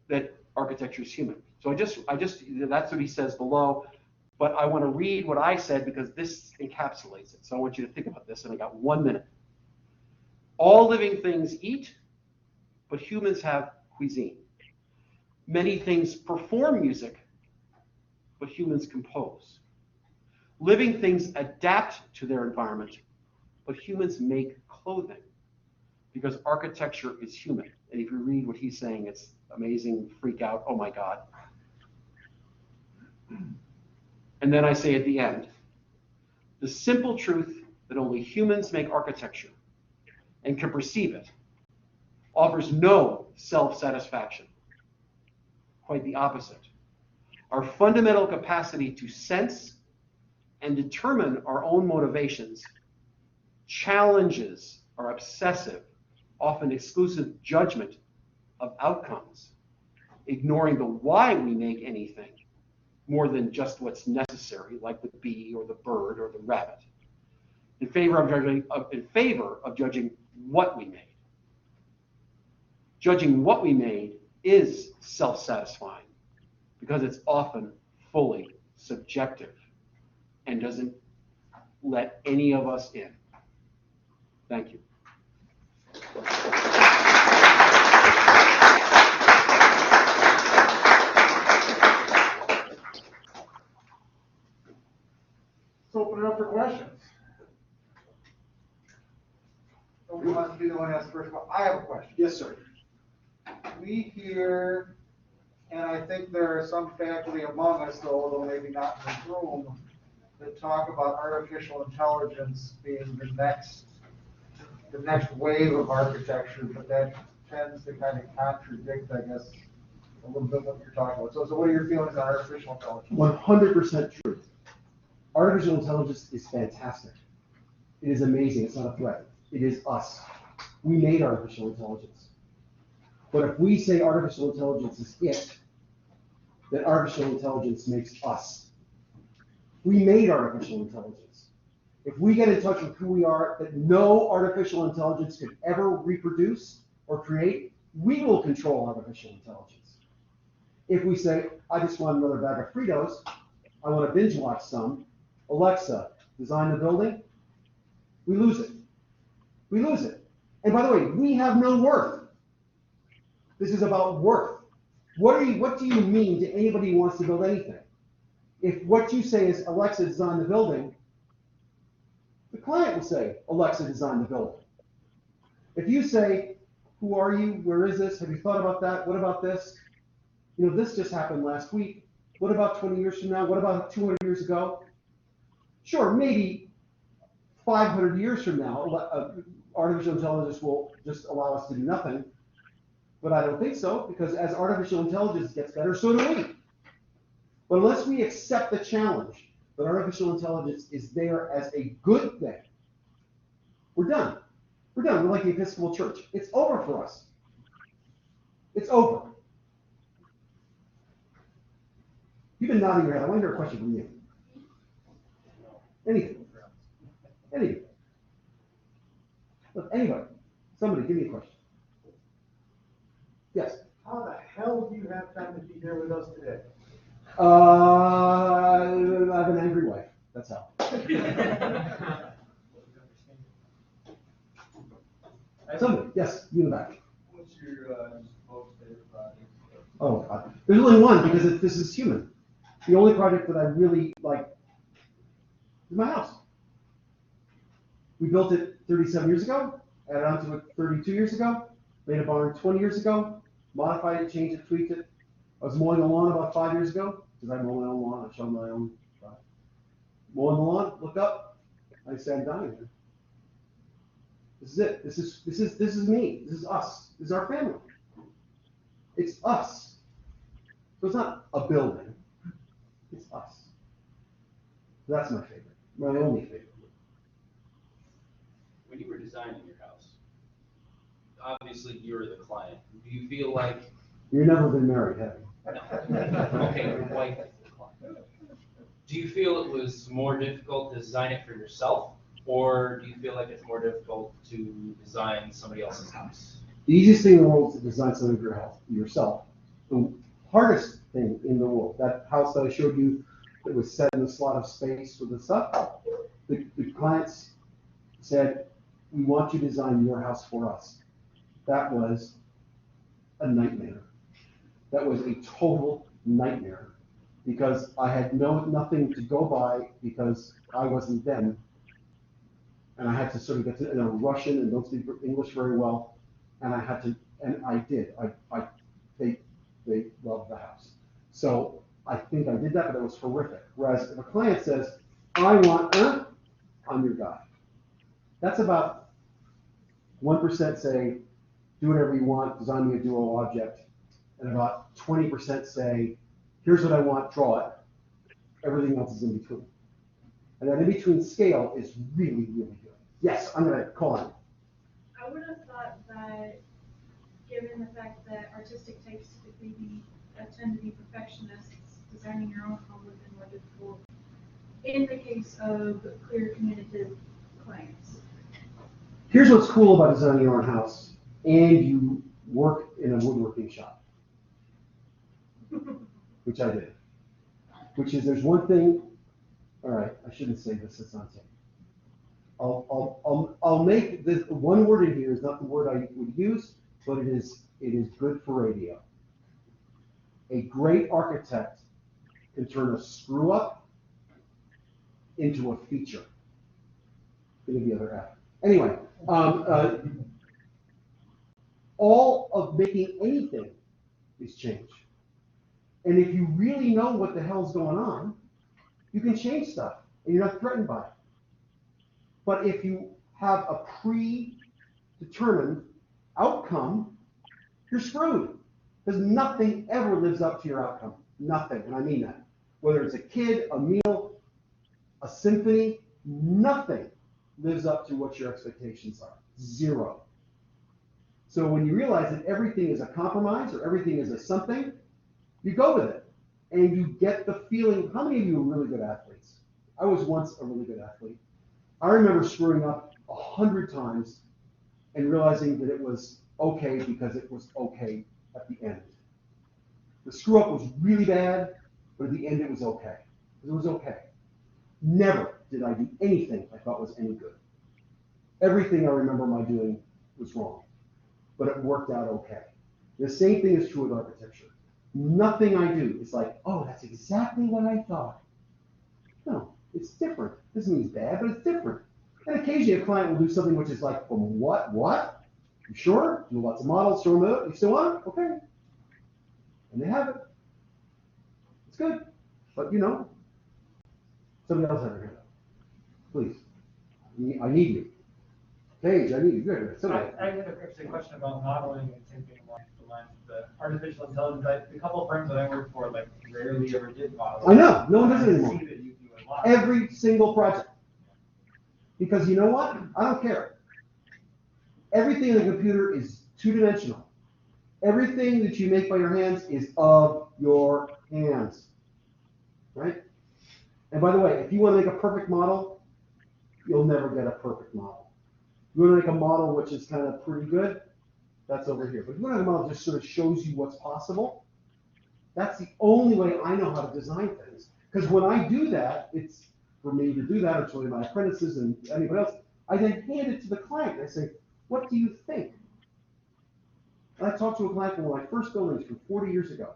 That architecture is human. So I just that's what he says below. But I want to read what I said because this encapsulates it. So I want you to think about this, and I got 1 minute. All living things eat, but humans have cuisine. Many things perform music, but humans compose. Living things adapt to their environment, but humans make clothing because architecture is human. And if you read what he's saying, it's amazing, freak out, oh my God. And then I say at the end, the simple truth that only humans make architecture and can perceive it offers no self-satisfaction. Quite the opposite. Our fundamental capacity to sense and determine our own motivations challenges our obsessive, often exclusive judgment of outcomes, ignoring the why we make anything more than just what's necessary, like the bee or the bird or the rabbit, in favor of judging what we made. Judging what we made is self-satisfying because it's often fully subjective and doesn't let any of us in. Thank you. Let's open it up for questions. Nobody wants to be the one to ask the first one. I have a question. Yes, sir. We hear, and I think there are some faculty among us, although maybe not in this room, that talk about artificial intelligence being the next wave of architecture, but that tends to kind of contradict, I guess, a little bit what you're talking about. So what are your feelings on artificial intelligence? 100% truth. Artificial intelligence is fantastic. It is amazing. It's not a threat. It is us. We made artificial intelligence. But if we say artificial intelligence is it, then artificial intelligence makes us. We made artificial intelligence. If we get in touch with who we are, that no artificial intelligence could ever reproduce or create, we will control artificial intelligence. If we say, I just want another bag of Fritos, I want to binge watch some, Alexa, design the building, we lose it. We lose it. And by the way, we have no worth. This is about worth. What do you mean to anybody who wants to build anything? If what you say is Alexa, design the building, the client will say, Alexa, design the building. If you say, who are you? Where is this? Have you thought about that? What about this? You know, this just happened last week. What about 20 years from now? What about 200 years ago? Sure, maybe 500 years from now, artificial intelligence will just allow us to do nothing. But I don't think so, because as artificial intelligence gets better, so do we. But unless we accept the challenge that artificial intelligence is there as a good thing, we're done. We're done. We're like the Episcopal Church. It's over for us. It's over. You've been nodding your head. I want to hear a question from you. Anything. Anything. Look, anybody. Somebody, give me a question. Yes. How the hell do you have time to be here with us today? I have an angry wife. That's how. Somebody, yes, you in the back. What's your most favorite project? Oh, God. There's only one because this is human. The only project that I really like is my house. We built it 37 years ago, added on to it 32 years ago, made a barn 20 years ago, modified it, changed it, tweaked it. I was mowing the lawn about 5 years ago, because I mow my own lawn, I show my own. Mowing the lawn, look up, I say I'm dying here. This is it. This is me. This is us. This is our family. It's us. So it's not a building. It's us. That's my favorite. My only favorite. When you were designing your house, obviously you're the client. Do you feel like You've never been married, have you? okay, your wife is the client. Do you feel it was more difficult to design it for yourself, or do you feel like it's more difficult to design somebody else's house? The easiest thing in the world is to design something for yourself. The hardest thing in the world, that house that I showed you that was set in a slot of space with the stuff, the clients said, we want you to design your house for us. That was a nightmare. That was a total nightmare because I had nothing to go by because I wasn't them. And I had to sort of get to, and I'm Russian and don't speak English very well. And I had to, and I did. They loved the house. So I think I did that, but it was horrific. Whereas if a client says, I want, I'm your guy. That's about 1% say, do whatever you want, design me a dual object. And about 20% say, Here's what I want, draw it. Everything else is in between. And that in between scale is really, really good. Yes, I'm gonna call on. I would have thought that, given the fact that artistic types typically tend to be perfectionists, designing your own home would be more difficult in the case of clear, committed clients. Here's what's cool about designing your own house, and you work in a woodworking shop, which I did. Which is, there's one thing, all right, I shouldn't say this, it's on tape. I'll make this, one word in here is not the word I would use, but it is good for radio. A great architect can turn a screw up into a feature. Give me the other F. Anyway, all of making anything is change. And if you really know what the hell's going on, you can change stuff and you're not threatened by it. But if you have a predetermined outcome, you're screwed. Because nothing ever lives up to your outcome. Nothing, and I mean that. Whether it's a kid, a meal, a symphony, nothing lives up to what your expectations are. Zero. So when you realize that everything is a compromise or everything is a something, you go with it. And you get the feeling. How many of you are really good athletes? I was once a really good athlete. I remember screwing up 100 times and realizing that it was okay because it was okay at the end. The screw up was really bad, but at the end it was okay. It was okay. Never did I do anything I thought was any good. Everything I remember my doing was wrong, but it worked out okay. The same thing is true with architecture. Nothing I do is like, oh, that's exactly what I thought. No, it's different. Doesn't mean it's bad, but it's different. And occasionally a client will do something which is like, from what? What? You sure? Do lots of models, show them out. You still want it? Okay. And they have it. It's good. But you know, somebody else have a hand up. Please. I need you. Paige, I need you. Good. Somebody. I had actually a question about modeling and thinking along the lines of the artificial intelligence. The couple of firms that I worked for, like, rarely ever did modeling. I know. No one does it I anymore. see that you do a lot. Every single project. Because you know what? I don't care. Everything in the computer is two-dimensional. Everything that you make by your hands is of your hands. Right? And by the way, if you want to make a perfect model, you'll never get a perfect model. You want to make a model which is kind of pretty good, that's over here. But if you want to make a model that just sort of shows you what's possible, that's the only way I know how to design things. Because when I do that, it's for me to do that, or it's really my apprentices and anybody else, I then hand it to the client. I say, what do you think? And I talked to a client from one of my first buildings from 40 years ago.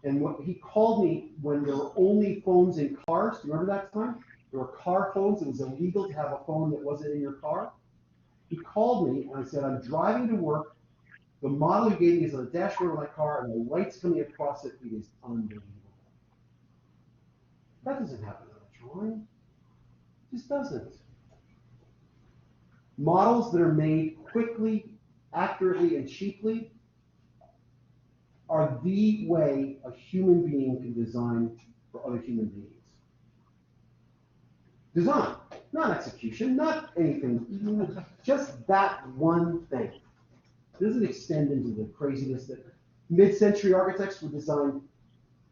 And what he called me when there were only phones in cars. Do you remember that time? There were car phones. It was illegal to have a phone that wasn't in your car. He called me and I said, I'm driving to work. The model you gave me is on the dashboard of my car and the light's coming across it. It is unbelievable. That doesn't happen on a drawing. It just doesn't. Models that are made quickly, accurately, and cheaply are the way a human being can design for other human beings. Design, not execution, not anything, just that one thing. It doesn't extend into the craziness that mid-century architects would design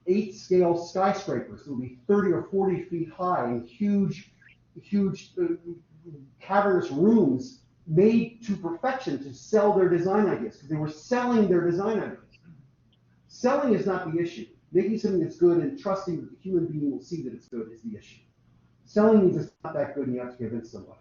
8-scale skyscrapers that would be 30 or 40 feet high and huge cavernous rooms made to perfection to sell their design ideas, because they were selling their design ideas. Selling is not the issue. Making something that's good and trusting that the human being will see that it's good is the issue. Selling means it's not that good and you have to convince somebody.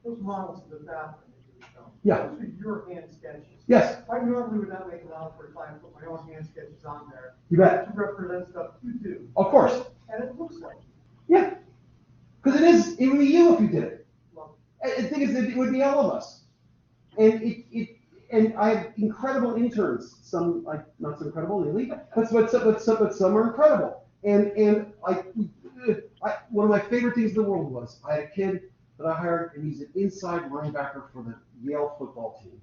Those models of the bathroom that you were showing. Yeah. Those are your hand sketches. Yes. I normally would not make a model for a client, put my own hand sketches on there. You bet. To represent stuff you do. Of course. And it looks like you. Yeah. Because it would be you if you did it. Well, The thing is, it would be all of us. And I have incredible interns. Some like not so incredible, really, but some are incredible. And one of my favorite things in the world was I had a kid that I hired, and he's an inside linebacker for the Yale football team.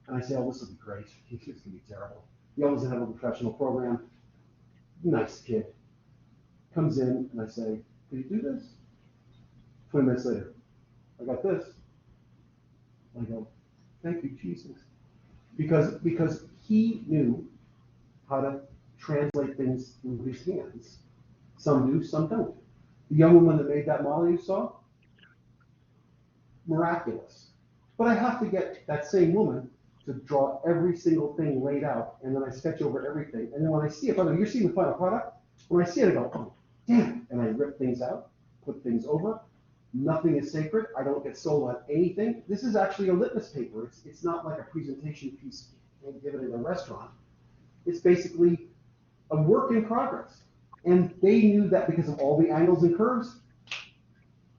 And I say, oh, this will be great. It's going to be terrible. He doesn't have a professional program. Nice kid. Comes in, and I say, can you do this? 20 minutes later, I got this. I go, thank you, Jesus. Because he knew how to translate things through his hands. Some do, some don't. The young woman that made that model you saw, miraculous. But I have to get that same woman to draw every single thing laid out, and then I sketch over everything. And then when I see it, by the way, you're seeing the final product. When I see it, I go, oh, damn. And I rip things out, put things over. Nothing is sacred. I don't get sold on anything. This is actually a litmus paper. It's not like a presentation piece given in a restaurant. It's basically a work in progress. And they knew that because of all the angles and curves,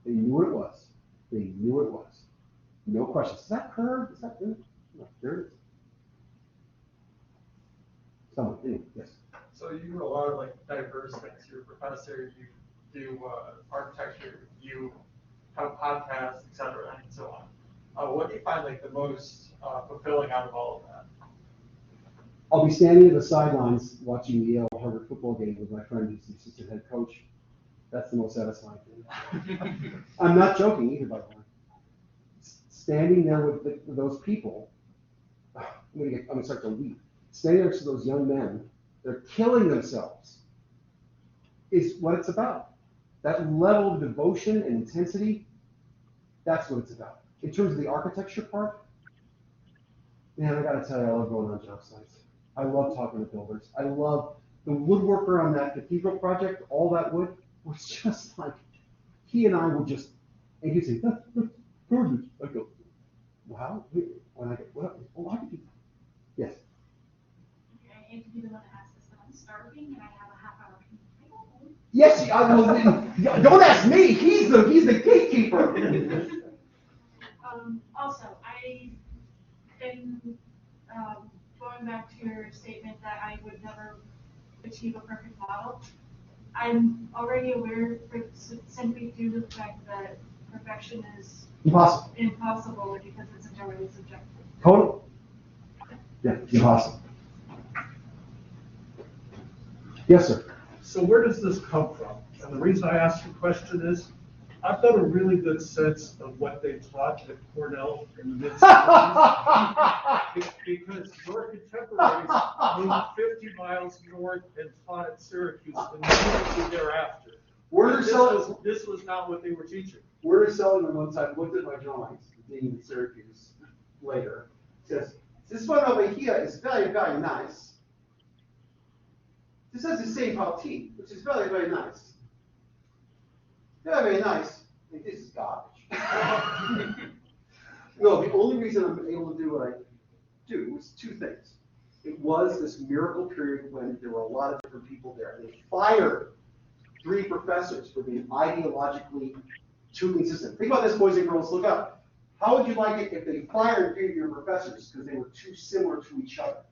they knew what it was. They knew what it was. No questions. Is that curved? Is that good? No, there it is. Someone, anyway, yes. So you do a lot of like diverse things. You're a professor, you do architecture, you have podcasts, et cetera, and so on. What do you find like the most fulfilling out of all of that? I'll be standing at the sidelines watching the Yale-Harvard football game with my friend who's the assistant head coach. That's the most satisfying thing. I'm not joking either, by the way. Standing there with those people, I'm gonna start to weep. Standing next to those young men, they're killing themselves, is what it's about. That level of devotion and intensity, that's what it's about. In terms of the architecture part, man, I gotta tell you, I love going on job sites. I love talking to builders. I love the woodworker on that cathedral project, all that wood was just like, he and I were just, and he'd say, that's gorgeous. I go, wow, when I go, what, why did you, yes. I hate to be the one that asks this, but I'm starving and I have a half hour. Can you take a home? Yes, I will, don't ask me, he's the gatekeeper. Also, going back to your statement that I would never achieve a perfect model, I'm already aware simply due to the fact that perfection is impossible because it's entirely subjective. Totally. Yeah, impossible. Yes, sir. So where does this come from? And the reason I ask the question is, I've got a really good sense of what they taught at Cornell in the mid-70s. Because your contemporaries moved 50 miles north and taught at Syracuse immediately thereafter. This was not what they were teaching. Werner Seligman one time looked at my drawings, the dean of Syracuse, later, says, this one over here is very, very nice. This has the same partie, which is very, very nice. Very, very nice. I think this is garbage. No, the only reason I'm able to do what I do was two things. It was this miracle period when there were a lot of different people there. They fired 3 professors for being ideologically too consistent. Think about this, boys and girls, look up. How would you like it if they fired 3 of your professors because they were too similar to each other?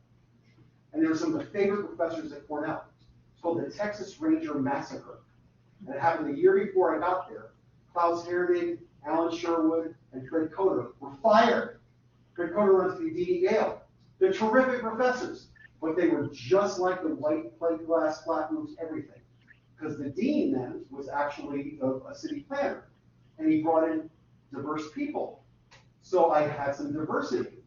And they were some of the favorite professors at Cornell. It's called the Texas Ranger Massacre. And it happened the year before I got there. Klaus Herdig, Alan Sherwood, and Fred Coder were fired. Fred Coder runs the D.D. Yale. They're terrific professors, but they were just like the white plate glass, flat roofs, everything. Because the dean then was actually a city planner, and he brought in diverse people. So I had some diversity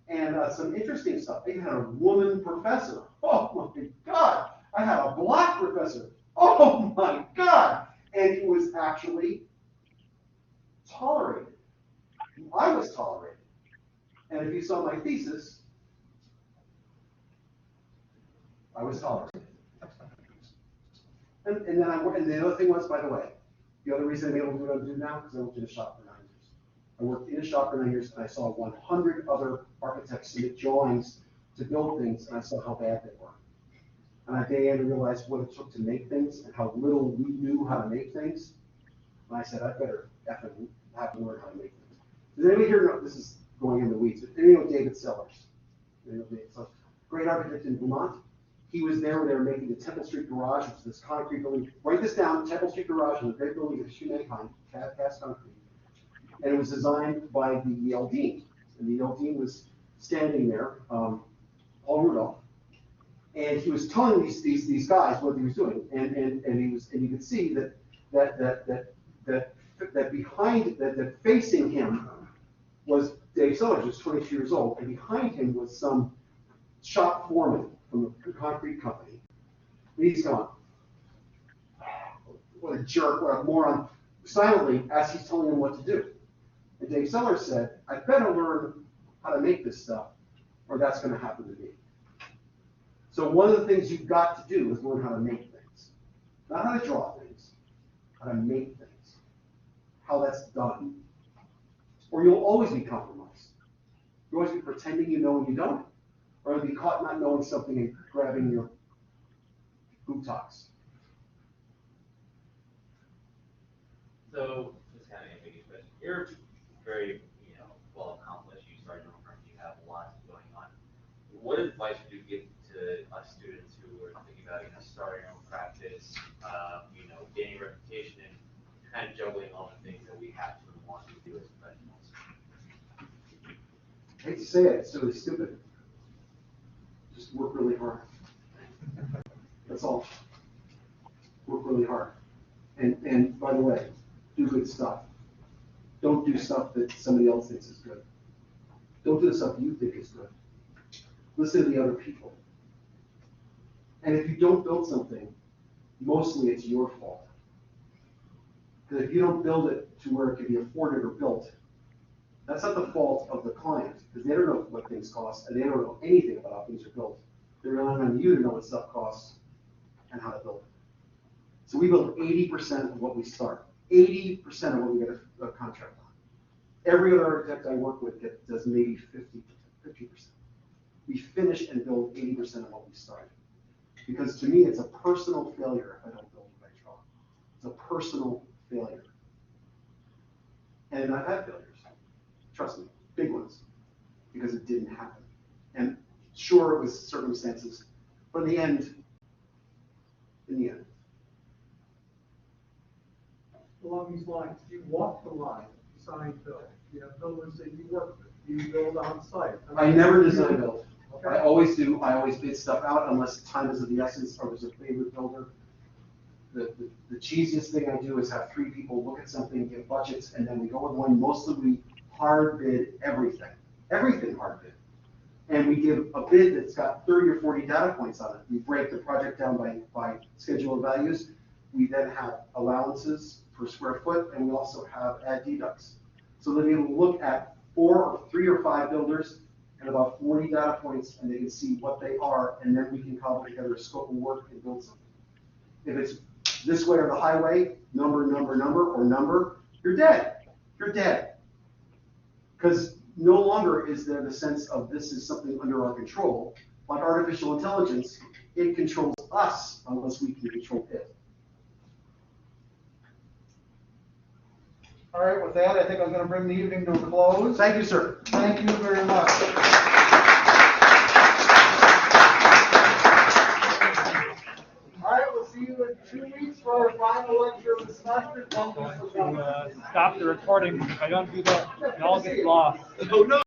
and some interesting stuff. I had a woman professor. Oh my God. I had a black professor. Oh my God. And it was actually tolerated. I was tolerated. And if you saw my thesis, I was tolerated. And then and the other thing was, by the way, the other reason I'm able to do what I do now, because I worked in a shop for 9 years. I worked in a shop for 9 years, and I saw 100 other architects submit drawings to build things, and I saw how bad they were. And I began to realize what it took to make things and how little we knew how to make things. And I said, I better effing have to learn how to make things. Does anybody here know, this is going in the weeds, but anybody know David Sellers? So, great architect in Vermont. He was there when they were making the Temple Street Garage, which is this concrete building. Write this down, Temple Street Garage, and a great building of humankind, cast concrete. And it was designed by the Yale Dean. And the Yale Dean was standing there, Paul Rudolph, and he was telling these guys what he was doing, and you could see that facing him was Dave Sellers, who's 22 years old, and behind him was some shop foreman from the concrete company. And he's going, what a jerk, what a moron, silently as he's telling him what to do. And Dave Sellers said, I better learn how to make this stuff, or that's going to happen to me. So one of the things you've got to do is learn how to make things. Not how to draw things, how to make things. How that's done. Or you'll always be compromised. You'll always be pretending you know and you don't, or you'll be caught not knowing something and grabbing your buttocks. So, this kind of ambiguous question. You're very, well accomplished. You started your own firm. You have lots going on. What advice would you give to us students who are thinking about, starting their own practice, gaining a reputation, and kind of juggling all the things that we have to and want to do as professionals? I hate to say it, it's really stupid. Just work really hard. That's all. Work really hard. And by the way, do good stuff. Don't do stuff that somebody else thinks is good. Don't do the stuff you think is good. Listen to the other people. And if you don't build something, mostly it's your fault. Because if you don't build it to where it can be afforded or built, that's not the fault of the client, because they don't know what things cost, and they don't know anything about how things are built. They're relying on you to know what stuff costs and how to build it. So we build 80% of what we start, 80% of what we get a contract on. Every other architect I work with does maybe 50%. We finish and build 80% of what we start. Because to me, it's a personal failure if I don't build what I draw. It's a personal failure. And I've had failures. Trust me, big ones, because it didn't happen. And sure, it was circumstances, but in the end, Along these lines, you walk the line, design build. You have builders that you work with. You build on site. I never design build. Okay. I always do. I always bid stuff out unless time is of the essence or there's a favorite builder. The cheesiest thing I do is have 3 people look at something, give budgets, and then we go with one. Mostly we hard bid everything. Everything hard bid. And we give a bid that's got 30 or 40 data points on it. We break the project down by schedule of values. We then have allowances per square foot, and we also have add deducts. So they'll be able to look at 3 or 5 builders and about 40 data points, and they can see what they are, and then we can cobble together a scope of work and build something. If it's this way or the highway, number, you're dead. You're dead. Because no longer is there the sense of this is something under our control. Like artificial intelligence, it controls us unless we can control it. All right, with that, I think I'm going to bring the evening to a close. Thank you, sir. Thank you very much. All right, we'll see you in 2 weeks for our final lecture of the semester. Thank you for coming. Stop the recording. If I don't do that, it all gets lost. Oh, no.